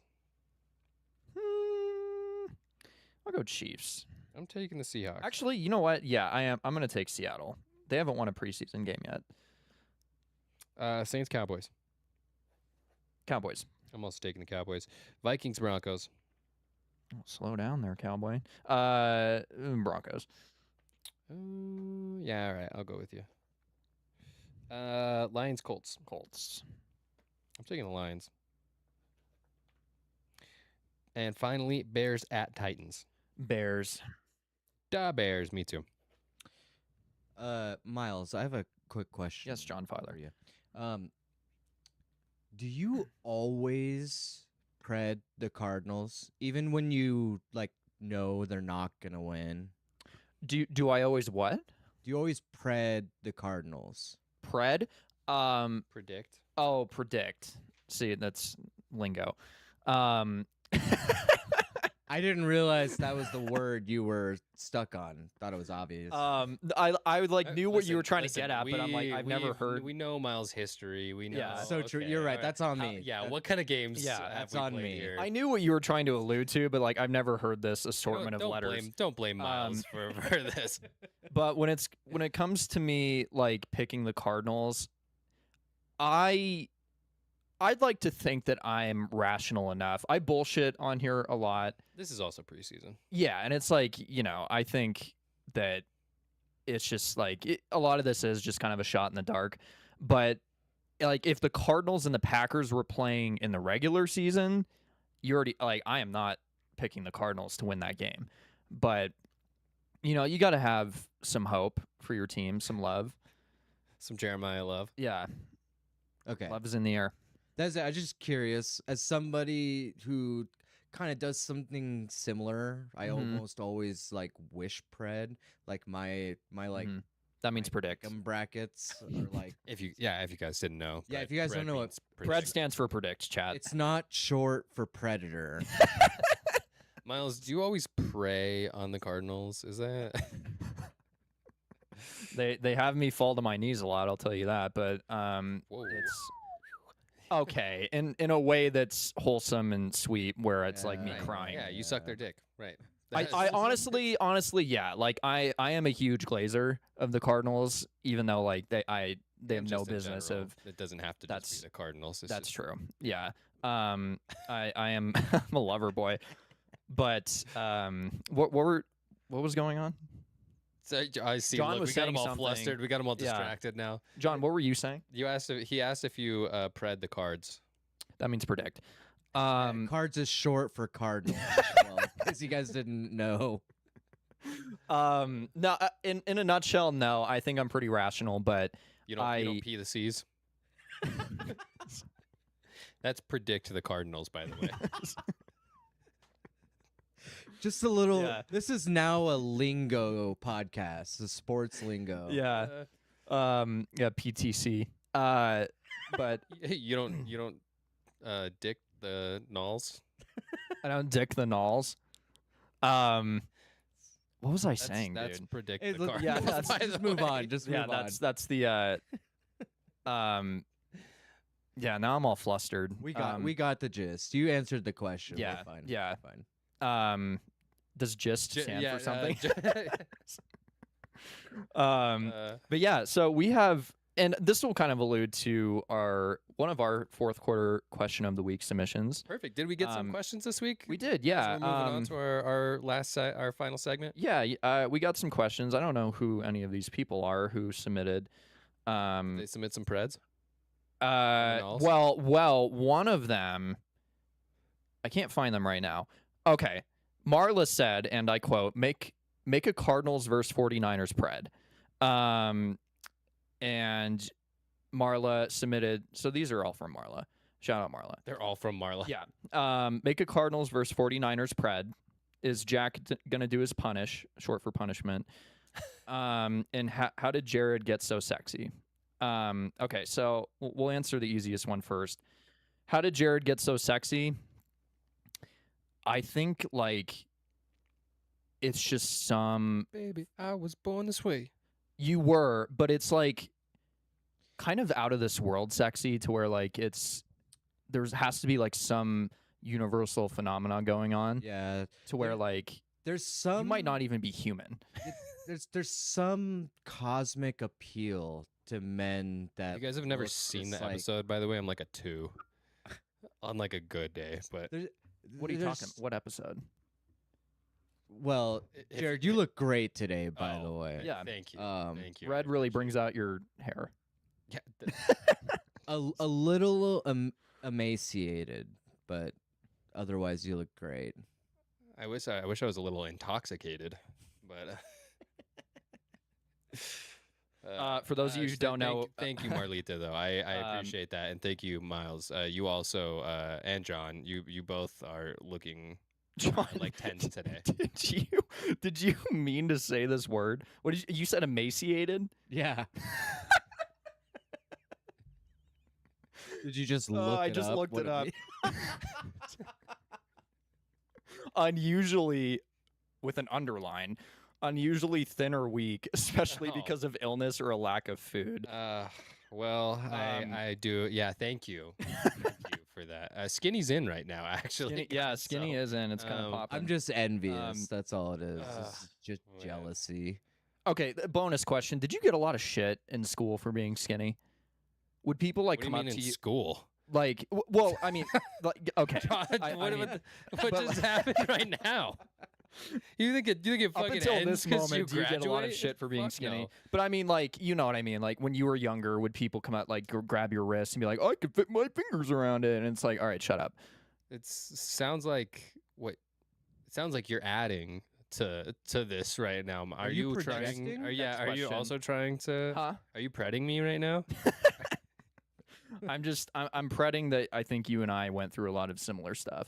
I'll go Chiefs. I'm taking the Seahawks. Actually, you know what? Yeah, I am. I'm gonna take Seattle. They haven't won a preseason game yet. Saints Cowboys. Cowboys. I'm also taking the Cowboys. Vikings Broncos. Oh, slow down there, Cowboy. Broncos. Yeah, all right. I'll go with you. Lions Colts. Colts. I'm taking the Lions. And finally, Bears at Titans. Bears. Da Bears. Me too. Miles, I have a quick question. Yes, John for Filer. you. Do you always pred the Cardinals, even when you like know they're not gonna win? Do I always what? Do you always pred the Cardinals? Pred? Predict. Oh, predict. See, that's lingo. I didn't realize that was the word you were stuck on. Thought it was obvious. I would like knew what you were trying to Listen, get at, but I'm like I've never heard. We know Miles' history. We know. Yeah. So true. okay, You're right. all That's on How- me. yeah. That- What kind of games? Yeah, have that's we on played me. Here? I knew what you were trying to allude to, but like I've never heard this assortment of don't letters. Don't blame Miles for this. But when it comes to me like picking the Cardinals, I'd like to think that I'm rational enough. I bullshit on here a lot. This is also preseason. Yeah, and it's like, I think that it's just like a lot of this is just kind of a shot in the dark. But like if the Cardinals and the Packers were playing in the regular season, you already like I am not picking the Cardinals to win that game. But you got to have some hope for your team, some love. Some Jeremiah Love. Yeah, okay. love is in the air. That's it. I'm just curious. As somebody who kind of does something similar, I Mhm. almost always like wish pred, like my like Mhm. That means my predict. pick'em brackets or like If you guys didn't know. Yeah, Brett- if you guys don't Brett know what means Pred predict. stands for predict, chat. it's not short for predator. Miles, do you always prey on the Cardinals? Is that They have me fall to my knees a lot, I'll tell you that. But Whoa. it's okay in a way that's wholesome and sweet, where it's like me Yeah, crying. Yeah, you suck their dick, right? I honestly, yeah. Like I am a huge Glazer of the Cardinals, even though like they have no Just in business general, of. It doesn't have to just That's- be the Cardinals. It's That's just- true. Yeah. I am I'm a lover boy, but what was going on? So, I see. John Look, was we got him saying all flustered. something- We got him all Yeah. distracted now. John, what were you saying? He asked if you pred the cards. That means predict. Cards is short for cardinal. Because you guys didn't know. No, in a nutshell, no. I think I'm pretty rational, but You don't pee the C's. That's predict the Cardinals, by the way. Just a little. Yeah. This is now a lingo podcast, a sports lingo. yeah, yeah, PTC. But You don't dick the nulls. I don't dick the Nalls. What was I saying, That's dude? predict Hey, the look, Cardinals. that's- by just the move way. on. Just Yeah, move on. that's the yeah, now I'm all flustered. We got the gist. You answered the question. Yeah, We're fine. yeah. We're fine. Does gist stand for something? uh, But yeah, so we have, and this will kind of allude to one of our fourth quarter question of the week submissions. perfect. Did we get some Um, questions this week? We did, As yeah. We're moving on to our final segment. Yeah, we got some questions. I don't know who any of these people are who submitted. They submit some preds. Nalls? Well, one of them, I can't find them right now. Okay, Marla said, and I quote, "Make a Cardinals versus 49ers pred." And Marla submitted. So these are all from Marla. Shout out Marla. They're all from Marla. Yeah. Make a Cardinals versus 49ers pred. Is Jack gonna do his punish, short for punishment? And how did Jared get so sexy? Okay, so we'll answer the easiest one first. How did Jared get so sexy? I think like it's just some Baby, I was born this way. you were, but it's like kind of out of this world sexy to where like has to be like some universal phenomenon going on Yeah. to where there- like There's some. you might not even be human. There's some cosmic appeal to men that. You guys have never look seen just the like- episode, by the way. I'm like a 2 on like a good day, but There's- What are you there's- talking? What episode? Well, if- Jared, you look great today, by the Oh, way. Yeah. Thank you. Um, Thank you. Red really brings out your hair. Yeah, A little emaciated, but otherwise you look great. I wish I was a little intoxicated, but. For those of you who don't know, thank you, Marlita. Though I Um, appreciate that, and thank you, Miles. You also and John. You both are looking John, like 10s today. Did you mean to say this word? What did you said? Emaciated? Yeah. Did you just look? I it just up, looked what it up. means? Unusually, with an underline, unusually thin or weak, especially Oh. because of illness or a lack of food. Well, Um, I do. Yeah, thank you. Thank you for that. Skinny's in right now, actually. Skinny is in. It's kind of um, popping. I'm just envious. That's all it is. Ugh, It's just whatever. jealousy. Okay, bonus question. Did you get a lot of shit in school for being skinny? Would people like What do you come up mean to in you? school? Like, well, I mean, like, okay. John, I what, mean- what but- just happened right now? You think it Up fucking until ends this 'cause moment, you do you get a lot of graduate? shit for being Fuck skinny? no. But I mean, like, you know what I mean? Like, when you were younger, would people come out, like, grab your wrist and be like, oh, I could fit my fingers around it? And it's like, all right, shut up. It sounds like what? It sounds like you're adding to this right now. Are you trying? projecting? Are Next Are you question. also trying to? Huh? Are you pretting me right now? I'm pretting that I think you and I went through a lot of similar stuff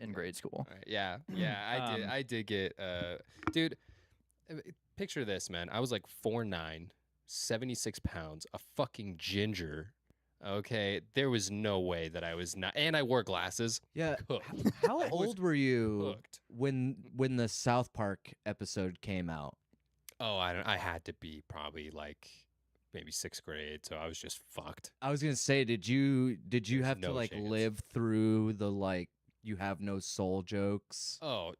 in grade school. All right, yeah, I did. Um, I did get, dude. Picture this, man. I was like 4'9", 76 pounds, a fucking ginger, Okay, there was no way that I was not, and I wore glasses. Yeah. Cooked. How I was old were you Cooked. when the South Park episode came out? Oh, I had to be probably like maybe 6th grade, so I was just fucked. I was gonna say, did you There's have to no like chance. live through the like you have no soul jokes? Oh,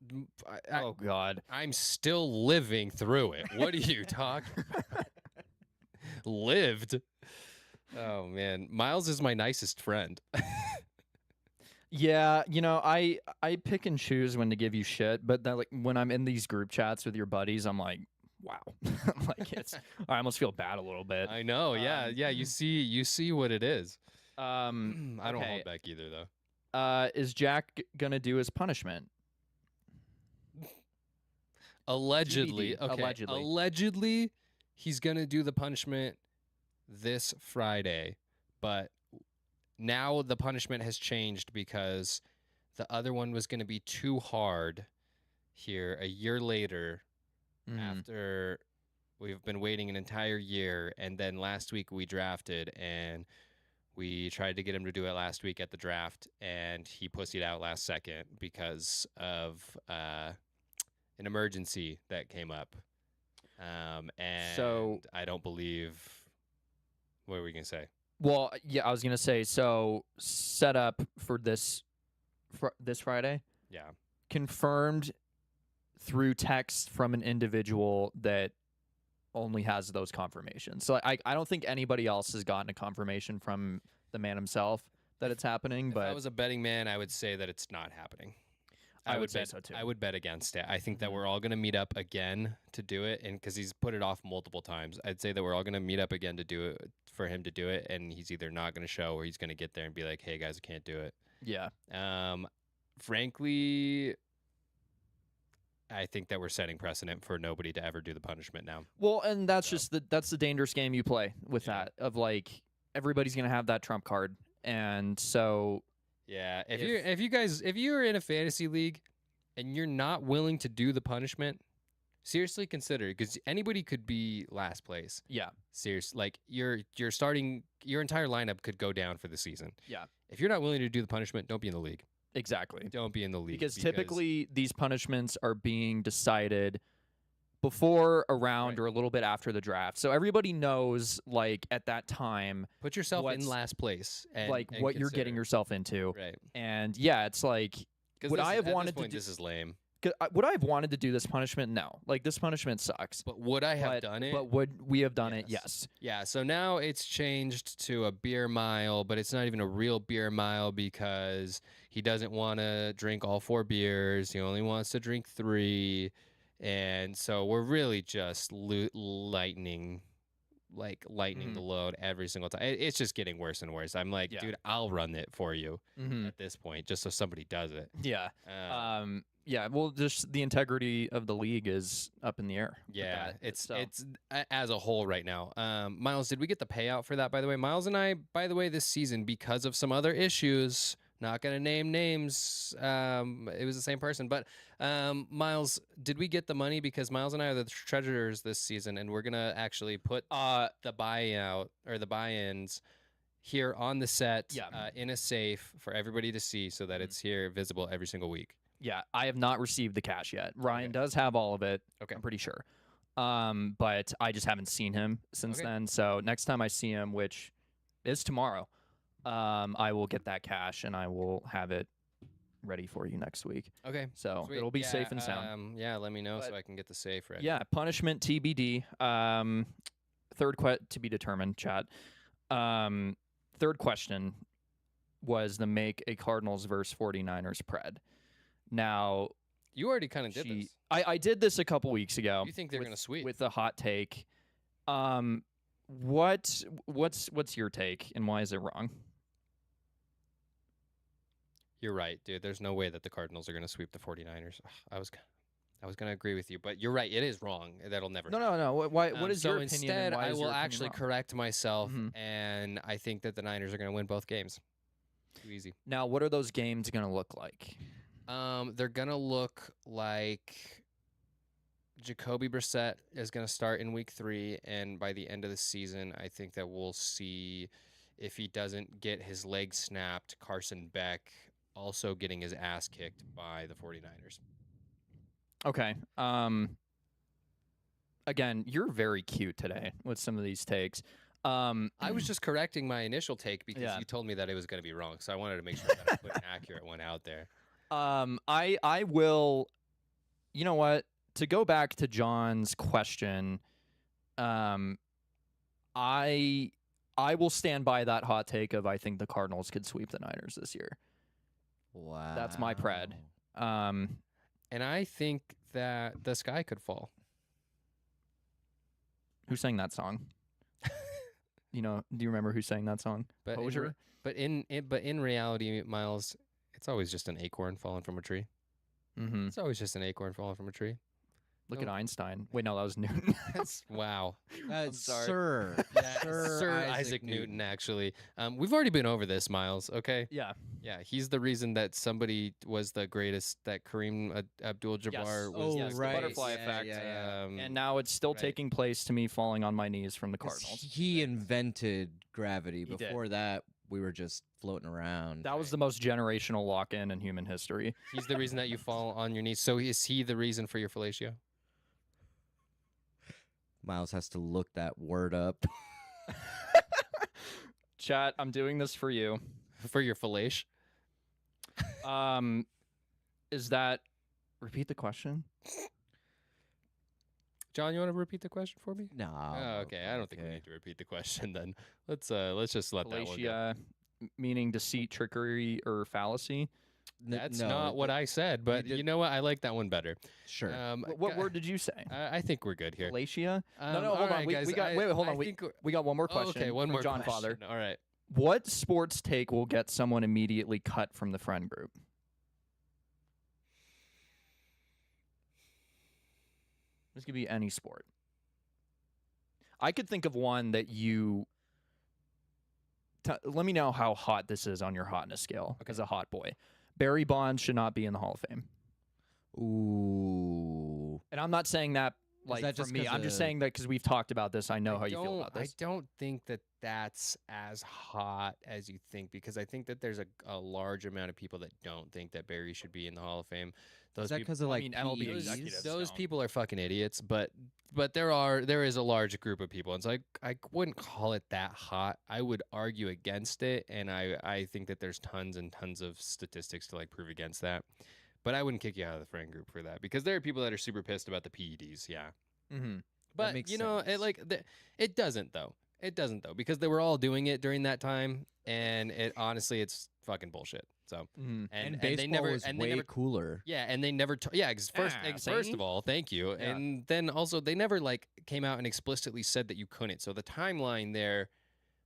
Oh God. I'm still living through it. What are you talking about? Lived. Oh man, Miles is my nicest friend. Yeah, I pick and choose when to give you shit, but then like when I'm in these group chats with your buddies, I'm like, wow, like I almost feel bad a little bit. I know. Yeah, Um, yeah. You see what it is. I don't okay. hold back either though. Is Jack gonna do his punishment? Allegedly. TBD, Okay. allegedly. Allegedly, he's gonna do the punishment this Friday, but now the punishment has changed because the other one was gonna be too hard here a year later Mhm. after we've been waiting an entire year, and then last week we drafted and we tried to get him to do it last week at the draft, and he pussied out last second because of an emergency that came up. And So- I don't believe. What were we gonna say? Well, yeah, I was gonna say so. Set up for this this Friday, Yeah. confirmed through text from an individual that only has those confirmations. So I don't think anybody else has gotten a confirmation from the man himself that it's happening. If I But was a betting man, I would say that it's not happening. I would say bet, so, too. I would bet against it. I think that Mhm. we're all going to meet up again to do it, and because he's put it off multiple times, I'd say that we're all going to meet up again to do it for him to do it, and he's either not going to show or he's going to get there and be like, "Hey guys, I can't do it." yeah, Frankly, I think that we're setting precedent for nobody to ever do the punishment now. well, and that's So- just that's the dangerous game you play with Yeah. that of like everybody's gonna have that trump card, and so Yeah, If- if you're in a fantasy league and you're not willing to do the punishment, seriously consider it, because anybody could be last place. yeah, Serious, like your starting your entire lineup could go down for the season. Yeah. If you're not willing to do the punishment, don't be in the league. exactly. Don't be in the league Because typically these punishments are being decided before, around, Right. or a little bit after the draft. So everybody knows, like, at that time, put yourself in what's- last place and like, and what you're getting consider. yourself into. Right. And yeah, it's like, 'Cause Would this I is- have at wanted this to point, do- this is lame. would I have wanted to do this punishment? No. Like, this punishment sucks. But would I have But- done it? But would we have done it? Yes. Yes. Yeah, so now it's changed to a beer mile, but it's not even a real beer mile because he doesn't want to drink all 4 beers. He only wants to drink 3. And so we're really just lightening the load every single time. It's just getting worse and worse. I'm like, Yeah. dude, I'll run it for you Mm-hmm. at this point, just so somebody does it. Yeah. Uh, Yeah. Well, just the integrity of the league is up in the air. with Yeah, that, it's so. as a whole right now. Miles, did we get the payout for that? By the way, Miles and I, by the way, this season because of some other issues, not gonna name names. It was the same person, but Miles, did we get the money? Because Miles and I are the treasurers this season, and we're gonna actually put the buyout or the buy-ins here on the set, Yeah. in a safe for everybody to see, so that Mhm. it's here visible every single week. Yeah, I have not received the cash yet. Ryan Okay. does have all of it. Okay. I'm pretty sure. But I just haven't seen him since Okay. then. So next time I see him, which is tomorrow, I will get that cash and I will have it ready for you next week. Okay. So Sweet. it'll be Yeah, safe and sound. Yeah, let me know so But- I can get the safe ready. Yeah, punishment TBD. Third to be determined, chat. Third question was the make a Cardinals versus 49ers pred. Now, You already kind of did this. I did this a couple weeks ago. You think they're with- gonna sweep? with a hot take. What's your take and why is it wrong? You're right, dude. There's no way that the Cardinals are going to sweep the 49ers. Ugh, I was going to agree with you, but you're right. It is wrong. That'll never happen. No. Why? What is so your opinion? instead, and why I is will your opinion actually wrong? correct myself, Mhm. and I think that the Niners are going to win both games. Too easy. Now, what are those games going to look like? They're going to look like Jacoby Brissett is going to start in week 3, and by the end of the season, I think that we'll see if he doesn't get his leg snapped, Carson Beck also getting his ass kicked by the 49ers. Okay. Again, you're very cute today with some of these takes. I was just correcting my initial take because Yeah. you told me that it was going to be wrong, so I wanted to make sure that I put an accurate one out there. I will. You know what? To go back to John's question, I will stand by that hot take of I think the Cardinals could sweep the Niners this year. Wow. That's my pred. Um, And I think that the sky could fall. who sang that song? Do you remember who sang that song? But in, Hozier? but in reality, Miles, it's always just an acorn falling from a tree. Mm-hmm. It's always just an acorn falling from a tree. Look at Don't- Einstein. Wait, no, that was Newton. That's wow. sorry. Sir. Sir Isaac Newton, actually. We've already been over this, Miles. Okay. Yeah. Yeah, he's the reason that somebody was the greatest. That Kareem Abdul-Jabbar was. yes, the butterfly effect. And now it's still right. taking place to me falling on my knees from the 'Cause Cardinals. He invented gravity. He did. Before that, we were just floating around. That was the most generational lock-in in human history. He's the reason that you fall on your knees. So is he the reason for your fellatio? Miles has to look that word up. Chat, I'm doing this for you. For your fellation? Is that repeat the question? John, you want to repeat the question for me? No. Oh, okay. I don't think we need to repeat the question then. Let's just let that one go. Fallacia, meaning deceit, trickery, or fallacy. That's not what I said, but you know what? I like that one better. Sure. What word did you say? I think we're good here. Fallacia? No, All hold on. right, We guys, got. Wait, hold on. I think We got one more question. okay, one from more John question. Father. All right. What sports take will get someone immediately cut from the friend group? This could be any sport. I could think of one that you. Let me know how hot this is on your hotness scale as a hot boy. Barry Bonds should not be in the Hall of Fame. Ooh. And I'm not saying that like that for just me. 'cause I'm just of- saying that because we've talked about this. I know how you feel about I this. don't think that that's as hot as you think because I think that there's a large amount of people that don't think that Barry should be in the Hall of Fame. Those Is that people, because of I like mean, MLB PEDs? executives. those don't. people are fucking idiots, but there is a large group of people. And so I wouldn't call it that hot. I would argue against it, and I think that there's tons and tons of statistics to like prove against that. But I wouldn't kick you out of the friend group for that because there are people that are super pissed about the PEDs. Yeah. Mm-hmm. But makes you know, sense. it doesn't though. It doesn't though because they were all doing it during that time, and it honestly, it's fucking bullshit. So Mm-hmm. And they baseball never was and way they never cooler. yeah, and they never first see? of all, thank you, Yeah. and then also they never like came out and explicitly said that you couldn't. So the timeline there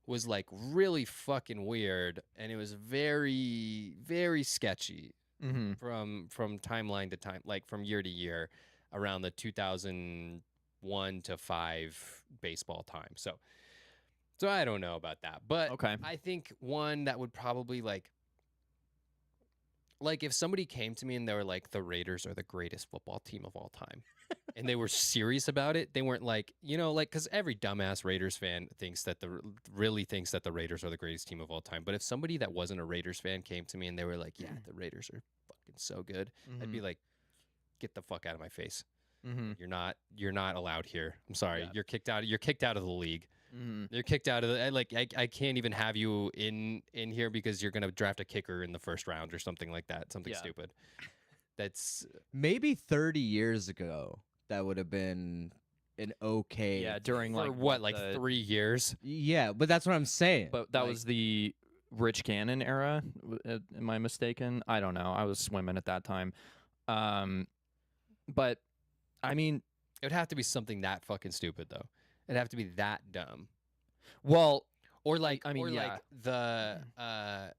was like really fucking weird, and it was very very sketchy Mm-hmm. from timeline to time, like from year to year, around the 2001 to 5 baseball time. So I don't know about that, but Okay. I think one that would probably like if somebody came to me and they were like, the Raiders are the greatest football team of all time, and they were serious about it, they weren't like, because every dumbass Raiders fan really thinks that the Raiders are the greatest team of all time. But if somebody that wasn't a Raiders fan came to me and they were like, yeah, the Raiders are fucking so good, I'd be like, get the fuck out of my face. Mm-hmm. You're not allowed here. I'm sorry. Yeah. You're kicked out. You're kicked out of the league. Mm-hmm. You're kicked out of the I can't even have you in here because you're gonna draft a kicker in the first round or something like that. Something Yeah. stupid. That's Maybe 30 years ago, that would have been an okay. Yeah, during for like what, like the- 3 years? Yeah, but that's what I'm saying. But that Like, was the Rich Gannon era. Am I mistaken? I don't know. I was swimming at that time. But I mean, It would have to be something that fucking stupid though. It'd have to be that dumb. well, Or like I mean, or yeah. like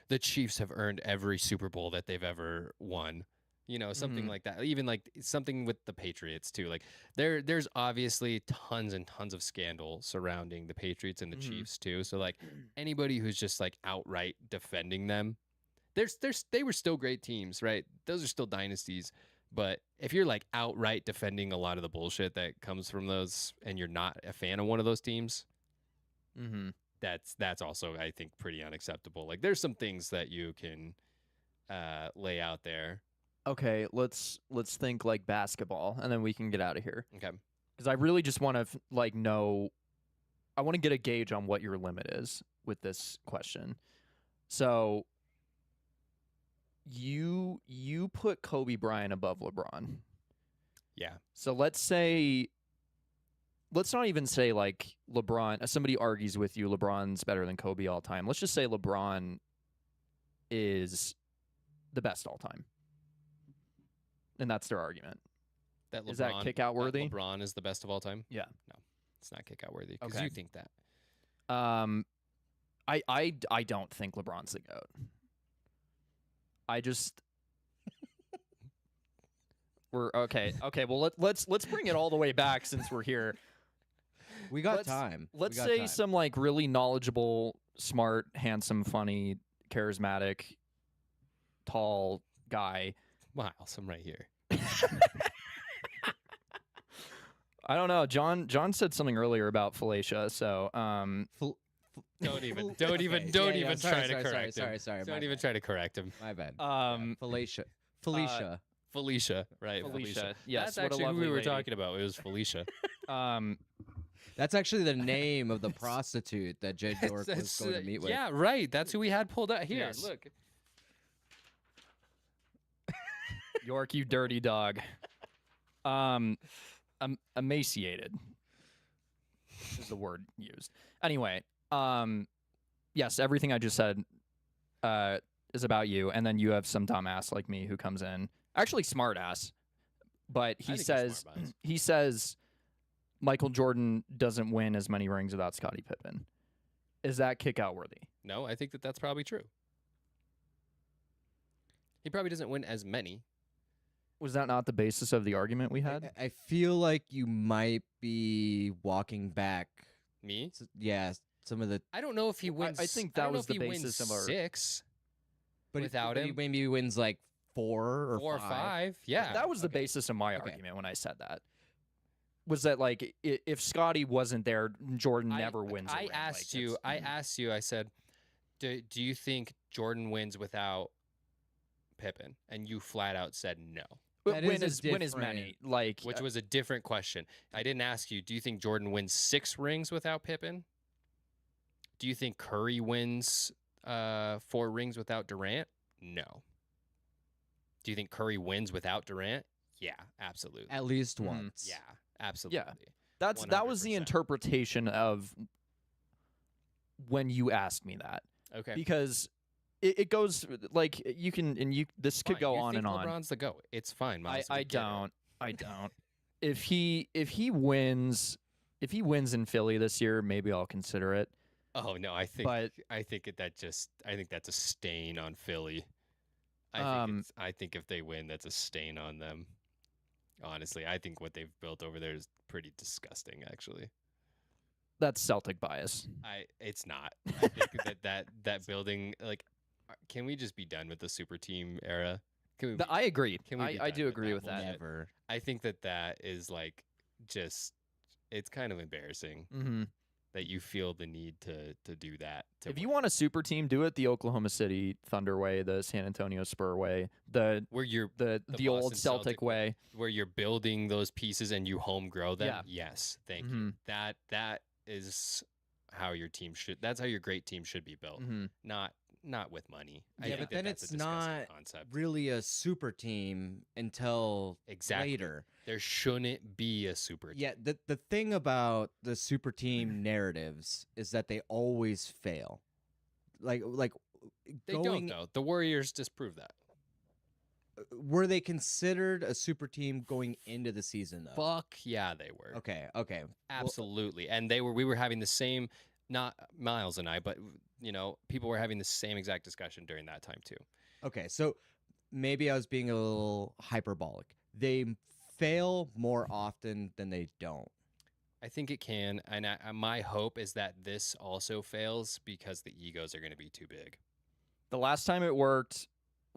the Chiefs have earned every Super Bowl that they've ever won. Something Mhm. like that. Even like something with the Patriots too. Like there's obviously tons and tons of scandal surrounding the Patriots and the Mhm. Chiefs too. So like anybody who's just like outright defending them, they were still great teams, right? Those are still dynasties. But if you're like outright defending a lot of the bullshit that comes from those and you're not a fan of one of those teams, Mm-hmm. That's also, I think, pretty unacceptable. Like, there's some things that you can lay out there. Okay, let's think like basketball, and then we can get out of here. Okay. Because I really just want to like know. I want to get a gauge on what your limit is with this question. So you put Kobe Bryant above LeBron. Yeah. So let's not even say like LeBron. Somebody argues with you, LeBron's better than Kobe all time. Let's just say LeBron is the best all time, and that's their argument. That LeBron, Is that kick-out worthy? that LeBron is the best of all time? Yeah. No, it's not kick out worthy because Okay. you think that. I don't think LeBron's the GOAT. I just we're okay. Okay, well let's bring it all the way back since we're here. We got Let's- time. We Let's got say time. some like really knowledgeable, smart, handsome, funny, charismatic, tall guy. Miles, I'm right here. I don't know. John said something earlier about Felicia, so Don't even Okay, yeah, try sorry, to correct him. Sorry. Don't my even bad. try to correct him. My bad. um Felicia. Felicia, right? Felicia. Yes, That's what a actually who lovely we were lady. talking about. It was Felicia. That's actually the name of the prostitute that Jed York was going to meet with. Yeah, right. That's who we had pulled out here. Yes. Look. York, you dirty dog. Emaciated is the word used. Anyway, yes, everything I just said is about you, and then you have some dumbass like me who comes in, actually smart ass, but I he think he's says smart, Miles. he says Michael Jordan doesn't win as many rings without Scottie Pippen. Is that kick out worthy? No, I think that that's probably true. He probably doesn't win as many. Was that not the basis of the argument we had? I feel like you might be walking back. Me? Yeah, some of the. I don't know if he wins. I think I that don't know was if the he basis wins of our- 6 But without but him. maybe he wins like 4 or 4 or 5. Yeah. That was the okay. basis of my Okay. argument when I said that. Was that like if Scotty wasn't there, Jordan never wins. a I ring. asked Like, you. it's- I asked you. I said, "Do you think Jordan wins without Pippen?" And you flat out said no, That win is a win as many. Like which was a different question. I didn't ask you. Do you think Jordan wins 6 rings without Pippen? Do you think Curry wins 4 rings without Durant? No. Do you think Curry wins without Durant? Yeah, absolutely. at least Mhm. once. Yeah, absolutely. that was the 100%. interpretation of when you asked me that Okay. because it goes like you can and you this could Fine, go you on think and on. LeBron's the GOAT. It's fine, Miles. I We get it. don't. I don't. If he wins in Philly this year, maybe I'll consider it. Oh no, I think But- I think that's a stain on Philly. Um, I think if they win, that's a stain on them. Honestly, I think what they've built over there is pretty disgusting. Actually, That's Celtic bias. it's not. I think that building, like, can we just be done with the super team era? Can we? I agree. Can we be I done do with agree that with that. bullshit? Never. I think that is like just. It's kind of embarrassing hmm that you feel the need to do that. To If you win. want a super team, do it the Oklahoma City Thunder way, the San Antonio Spur way, the where you're the old Boston Celtic Celtic way. where you're building those pieces and you home grow them. Yeah. Yes, thank you. Mhm. That is how your team should. That's how your great team should be built. hmm Not with money. I Yeah, think but that then that's it's a disgusting not concept. really a super team until Exactly. later. There shouldn't be a super team. Yeah, the thing about the super team narratives is that they always fail. Like They don't going, though. The Warriors disprove that. were they considered a super team going into the season though? Fuck yeah, they were. Okay. Absolutely. And we were having the same, not Miles and I, but people were having the same exact discussion during that time too. Okay, so maybe I was being a little hyperbolic. They fail more often than they don't. I think it can, and my hope is that this also fails because the egos are going to be too big. The last time it worked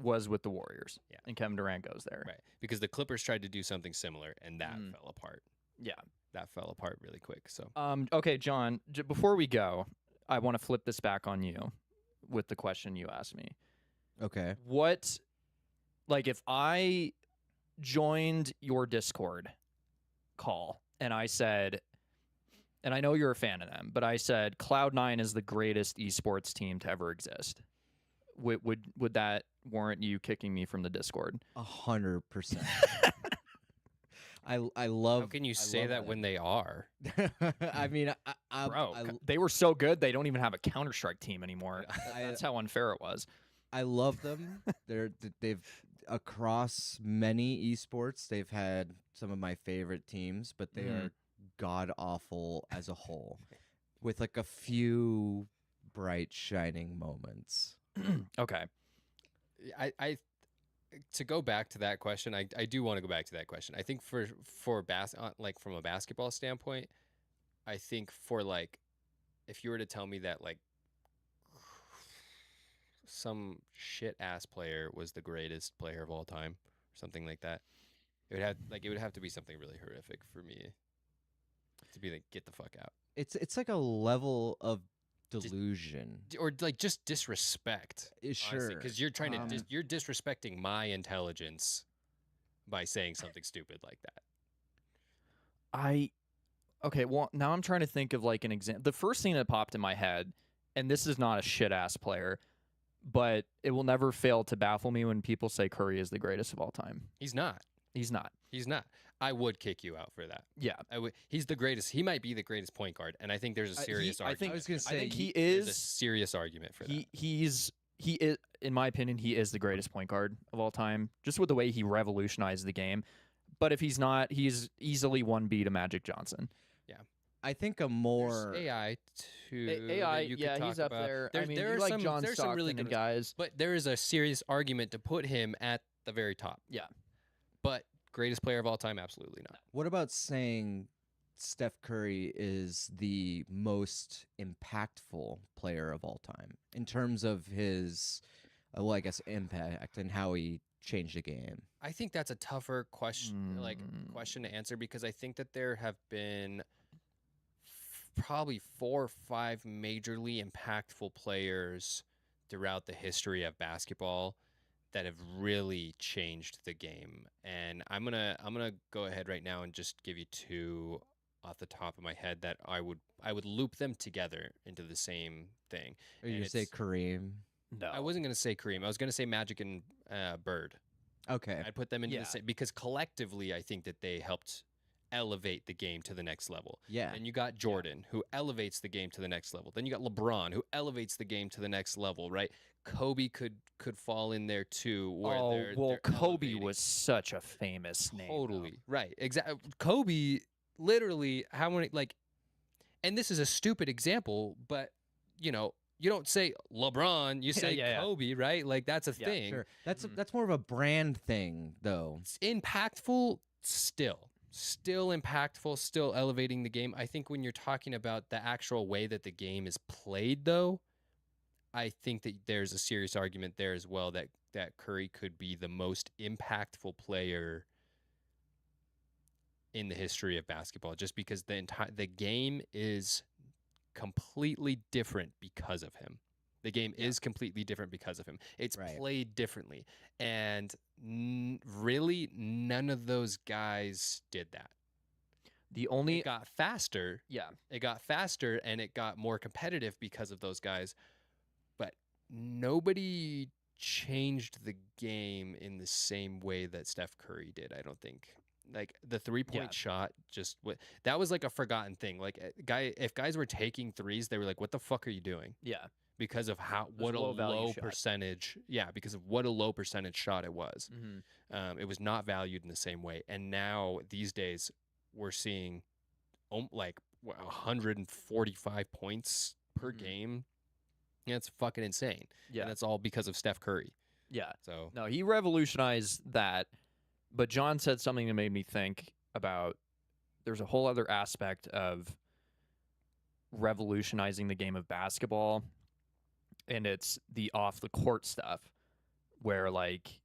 was with the Warriors. Yeah. And Kevin Durant goes there. Right. Because the Clippers tried to do something similar and that Mm. fell apart. Yeah. that fell apart really quick. So Okay, John. Before we go, I want to flip this back on you with the question you asked me. Okay. What, like, if I joined your Discord call and I said, and I know you're a fan of them, but I said Cloud9 is the greatest esports team to ever exist. Would that warrant you kicking me from the Discord? 100%. I love. how can you I say love that when they are? I mean, Bro, I, they were so good they don't even have a Counter-Strike team anymore. I, That's how unfair it was. I love them. They've across many esports. They've had some of my favorite teams, but they Mhm. are god awful as a whole, with like a few bright shining moments. Okay. I to go back to that question, I do want to go back to that question. I think for like from a basketball standpoint, I think for like if you were to tell me that like some shit ass player was the greatest player of all time or something like that, it would have to be something really horrific for me to be like get the fuck out. It's like a level of delusion. Or like just disrespect. Sure, Because you're trying to Um, you're disrespecting my intelligence by saying something stupid like that. Okay, well, now I'm trying to think of like an example. The first thing that popped in my head, and this is not a shit ass player, but it will never fail to baffle me when people say Curry is the greatest of all time. He's not. He's not. He's not. I would kick you out for that. Yeah. I would. He's the greatest. He might be the greatest point guard, and I think there's a serious I argument. think I was gonna I say think he there's a is serious argument for that. he is, in my opinion, he is the greatest point guard of all time, just with the way he revolutionized the game. But if he's not, he's easily 1B to Magic Johnson. I think a There's more AI too. AI, that you could yeah, talk he's up about. there. There, I mean, there you are like some, John there's Stockton some really and good ones. guys. But there is a serious argument to put him at the very top. Yeah. But greatest player of all time, absolutely not. What about saying Steph Curry is the most impactful player of all time in terms of his, well, I guess impact and how he changed the game? I think that's a tougher question, Mm. question to answer because I think that there have been probably 4 or 5 majorly impactful players throughout the history of basketball that have really changed the game. And I'm gonna go ahead right now and just give you 2 off the top of my head that I would loop them together into the same thing. Or you And say it's- Kareem? No. I wasn't gonna say Kareem. I was gonna say Magic and Bird. Okay. I'd put them into Yeah. the same because collectively, I think that they helped elevate the game to the next level. Yeah. And you got Jordan, who elevates the game to the next level. Then you got LeBron, who elevates the game to the next level. Right? Kobe could fall in there too. Where Oh, they're, well, they're Kobe elevating. was such a famous name. though. Totally right. Exactly. Kobe, literally, how many like, and this is a stupid example, but you know, you don't say LeBron, you say yeah. Kobe, right? Like that's a Yeah, thing. Sure. Mhm. That's more of a brand thing, though. It's impactful still impactful, still elevating the game. I think when you're talking about the actual way that the game is played though, I think that there's a serious argument there as well that Curry could be the most impactful player in the history of basketball just because the game is completely different because of him. The game is completely different because of him. It's Right. played differently. And really, none of those guys did that. The only It got faster. yeah. It got faster and it got more competitive because of those guys. But nobody changed the game in the same way that Steph Curry did, I don't think. Like the 3-point Yeah. shot that was like a forgotten thing. Like if guys were taking threes, they were like, what the fuck are you doing? Yeah. Because of was what a a low-value low shot. percentage. Yeah, because of what a low percentage shot it was. Mm-hmm. It was not valued in the same way. And now these days we're seeing like 145 points per Mhm. game. Yeah, it's fucking insane. Yeah. And that's all because of Steph Curry. Yeah. So No, he revolutionized that. But John said something that made me think about there's a whole other aspect of revolutionizing the game of basketball, and it's the off the court stuff where like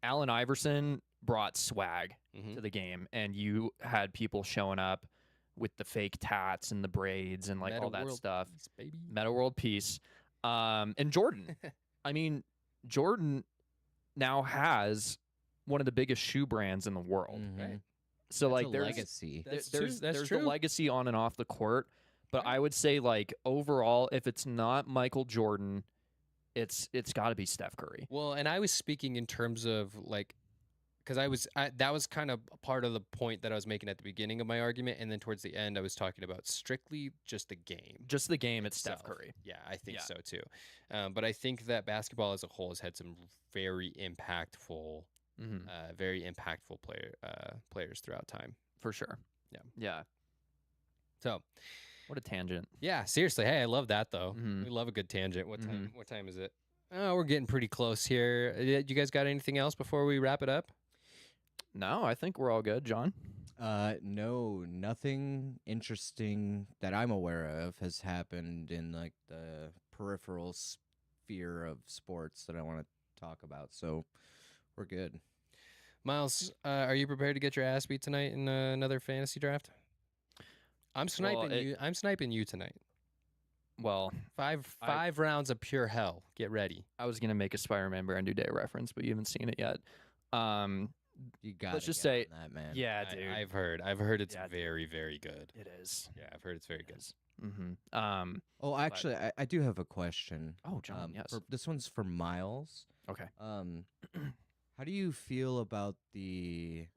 Allen Iverson brought swag Mhm. to the game, and you had people showing up with the fake tats and the braids and like Meta all that World stuff. Peace, baby. Meta World Peace. And Jordan. I mean, Jordan now has one of the biggest shoe brands in the world. Mhm. So That's like a there's legacy. That's there's true. That's there's true. the legacy on and off the court, but Right. I would say like overall, if it's not Michael Jordan, it's got to be Steph Curry. Well, and I was speaking in terms of like, because that was kind of part of the point that I was making at the beginning of my argument, and then towards the end, I was talking about strictly just the game. Just the game, it's Steph itself. Curry. Yeah, I think Yeah. so too. But I think that basketball as a whole has had some very impactful, Mm-hmm. players throughout time. For sure. Yeah. Yeah. So What a tangent. yeah, seriously, hey, I love that though. Mhm. We love a good tangent. What time? Mhm. What time is it? Oh, we're getting pretty close here. You guys got anything else before we wrap it up? No, I think we're all good, John. No, nothing interesting that I'm aware of has happened in like the peripheral sphere of sports that I want to talk about. So we're good. Miles, are you prepared to get your ass beat tonight in another fantasy draft? I'm sniping it- you. I'm sniping you tonight. Well, Five rounds of pure hell. Get ready. I was gonna make a Spider-Man Brand New Day reference, but you haven't seen it yet. You got Let's just say- that, man. Yeah, I've heard it's Yeah, dude. very, very good. it is. Yeah, I've heard it's very good. Mm-hmm. Oh, actually, I do have a question. Oh, John, yes. This one's for Miles. Okay. How do you feel about the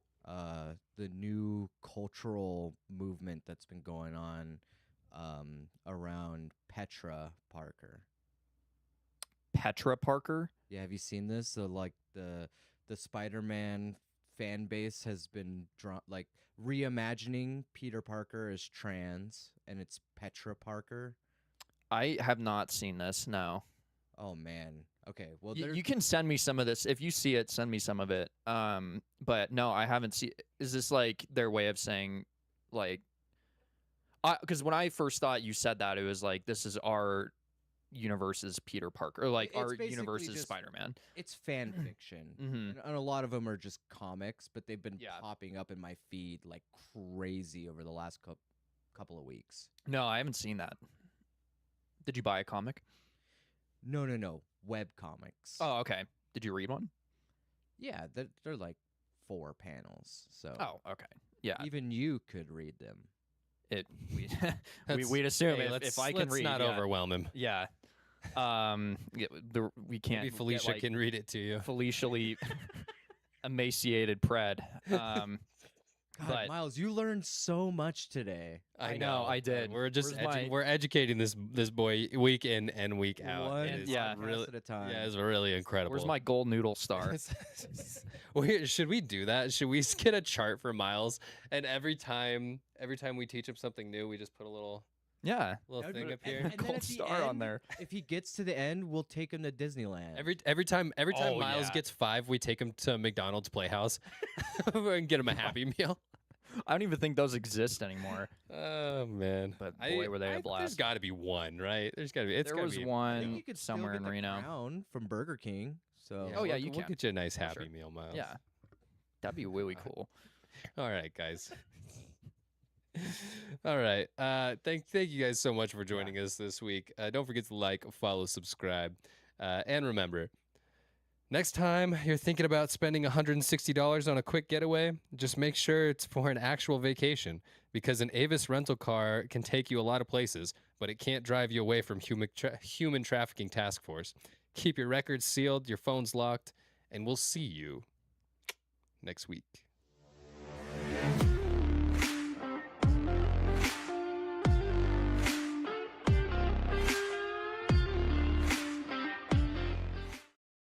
new cultural movement that's been going on around Petra Parker? Petra Parker. Yeah, have you seen this? So like the Spider-Man fan base has been reimagining Peter Parker as trans, and it's Petra Parker. I have not seen this. No. Oh man. Okay. Well, You can send me some of this if you see it. Send me some of it. But no, I haven't seen. Is this like their way of saying, like, because when I first thought you said that, it was like this is our universe's Peter Parker, or like It's our basically universe's just- Spider-Man. it's fan fiction, Mhm. and a lot of them are just comics, but they've been Yeah. popping up in my feed like crazy over the last couple of weeks. No, I haven't seen that. Did you buy a comic? No. Web comics. Oh, okay. Did you read one? Yeah, they're like 4 panels, so Oh, okay. Yeah. even you could read them. We'd assume Hey, if I can let's read. not yeah. overwhelm him. Yeah. We can't. Maybe get, Felicia like, can read it to you. Felicially emaciated pred. God, But- Miles, you learned so much today. I know, I did. We're just Where's my- we're educating this boy week in and week out. One It is yeah. podcast really at a time. yeah, it's really incredible. Where's my gold noodle star? Should we do that? Should we get a chart for Miles, and every time we teach him something new, we just put a little Yeah. That thing would- up here. and then Gold at the star on end, there. If he gets to the end, we'll take him to Disneyland. Every time Oh, Miles yeah. gets 5, we take him to McDonald's Playhouse and get him a Happy Meal. I don't even think those exist anymore. Oh man! But boy, were they a There's blast. got to be one, right? There's got to be. It's There gotta was be. I think one you could still somewhere get in the Reno. Crown from Burger King. So Oh, yeah, we'll, you we'll can. get you a nice For Happy sure. Meal, Miles. Yeah. That'd be really cool. All right, guys. All right. Thank you guys so much for joining us this week. Don't forget to like, follow, subscribe, and remember, next time you're thinking about spending $160 on a quick getaway, just make sure it's for an actual vacation, because an Avis rental car can take you a lot of places, but it can't drive you away from human trafficking task force. Keep your records sealed, your phones locked, and we'll see you next week.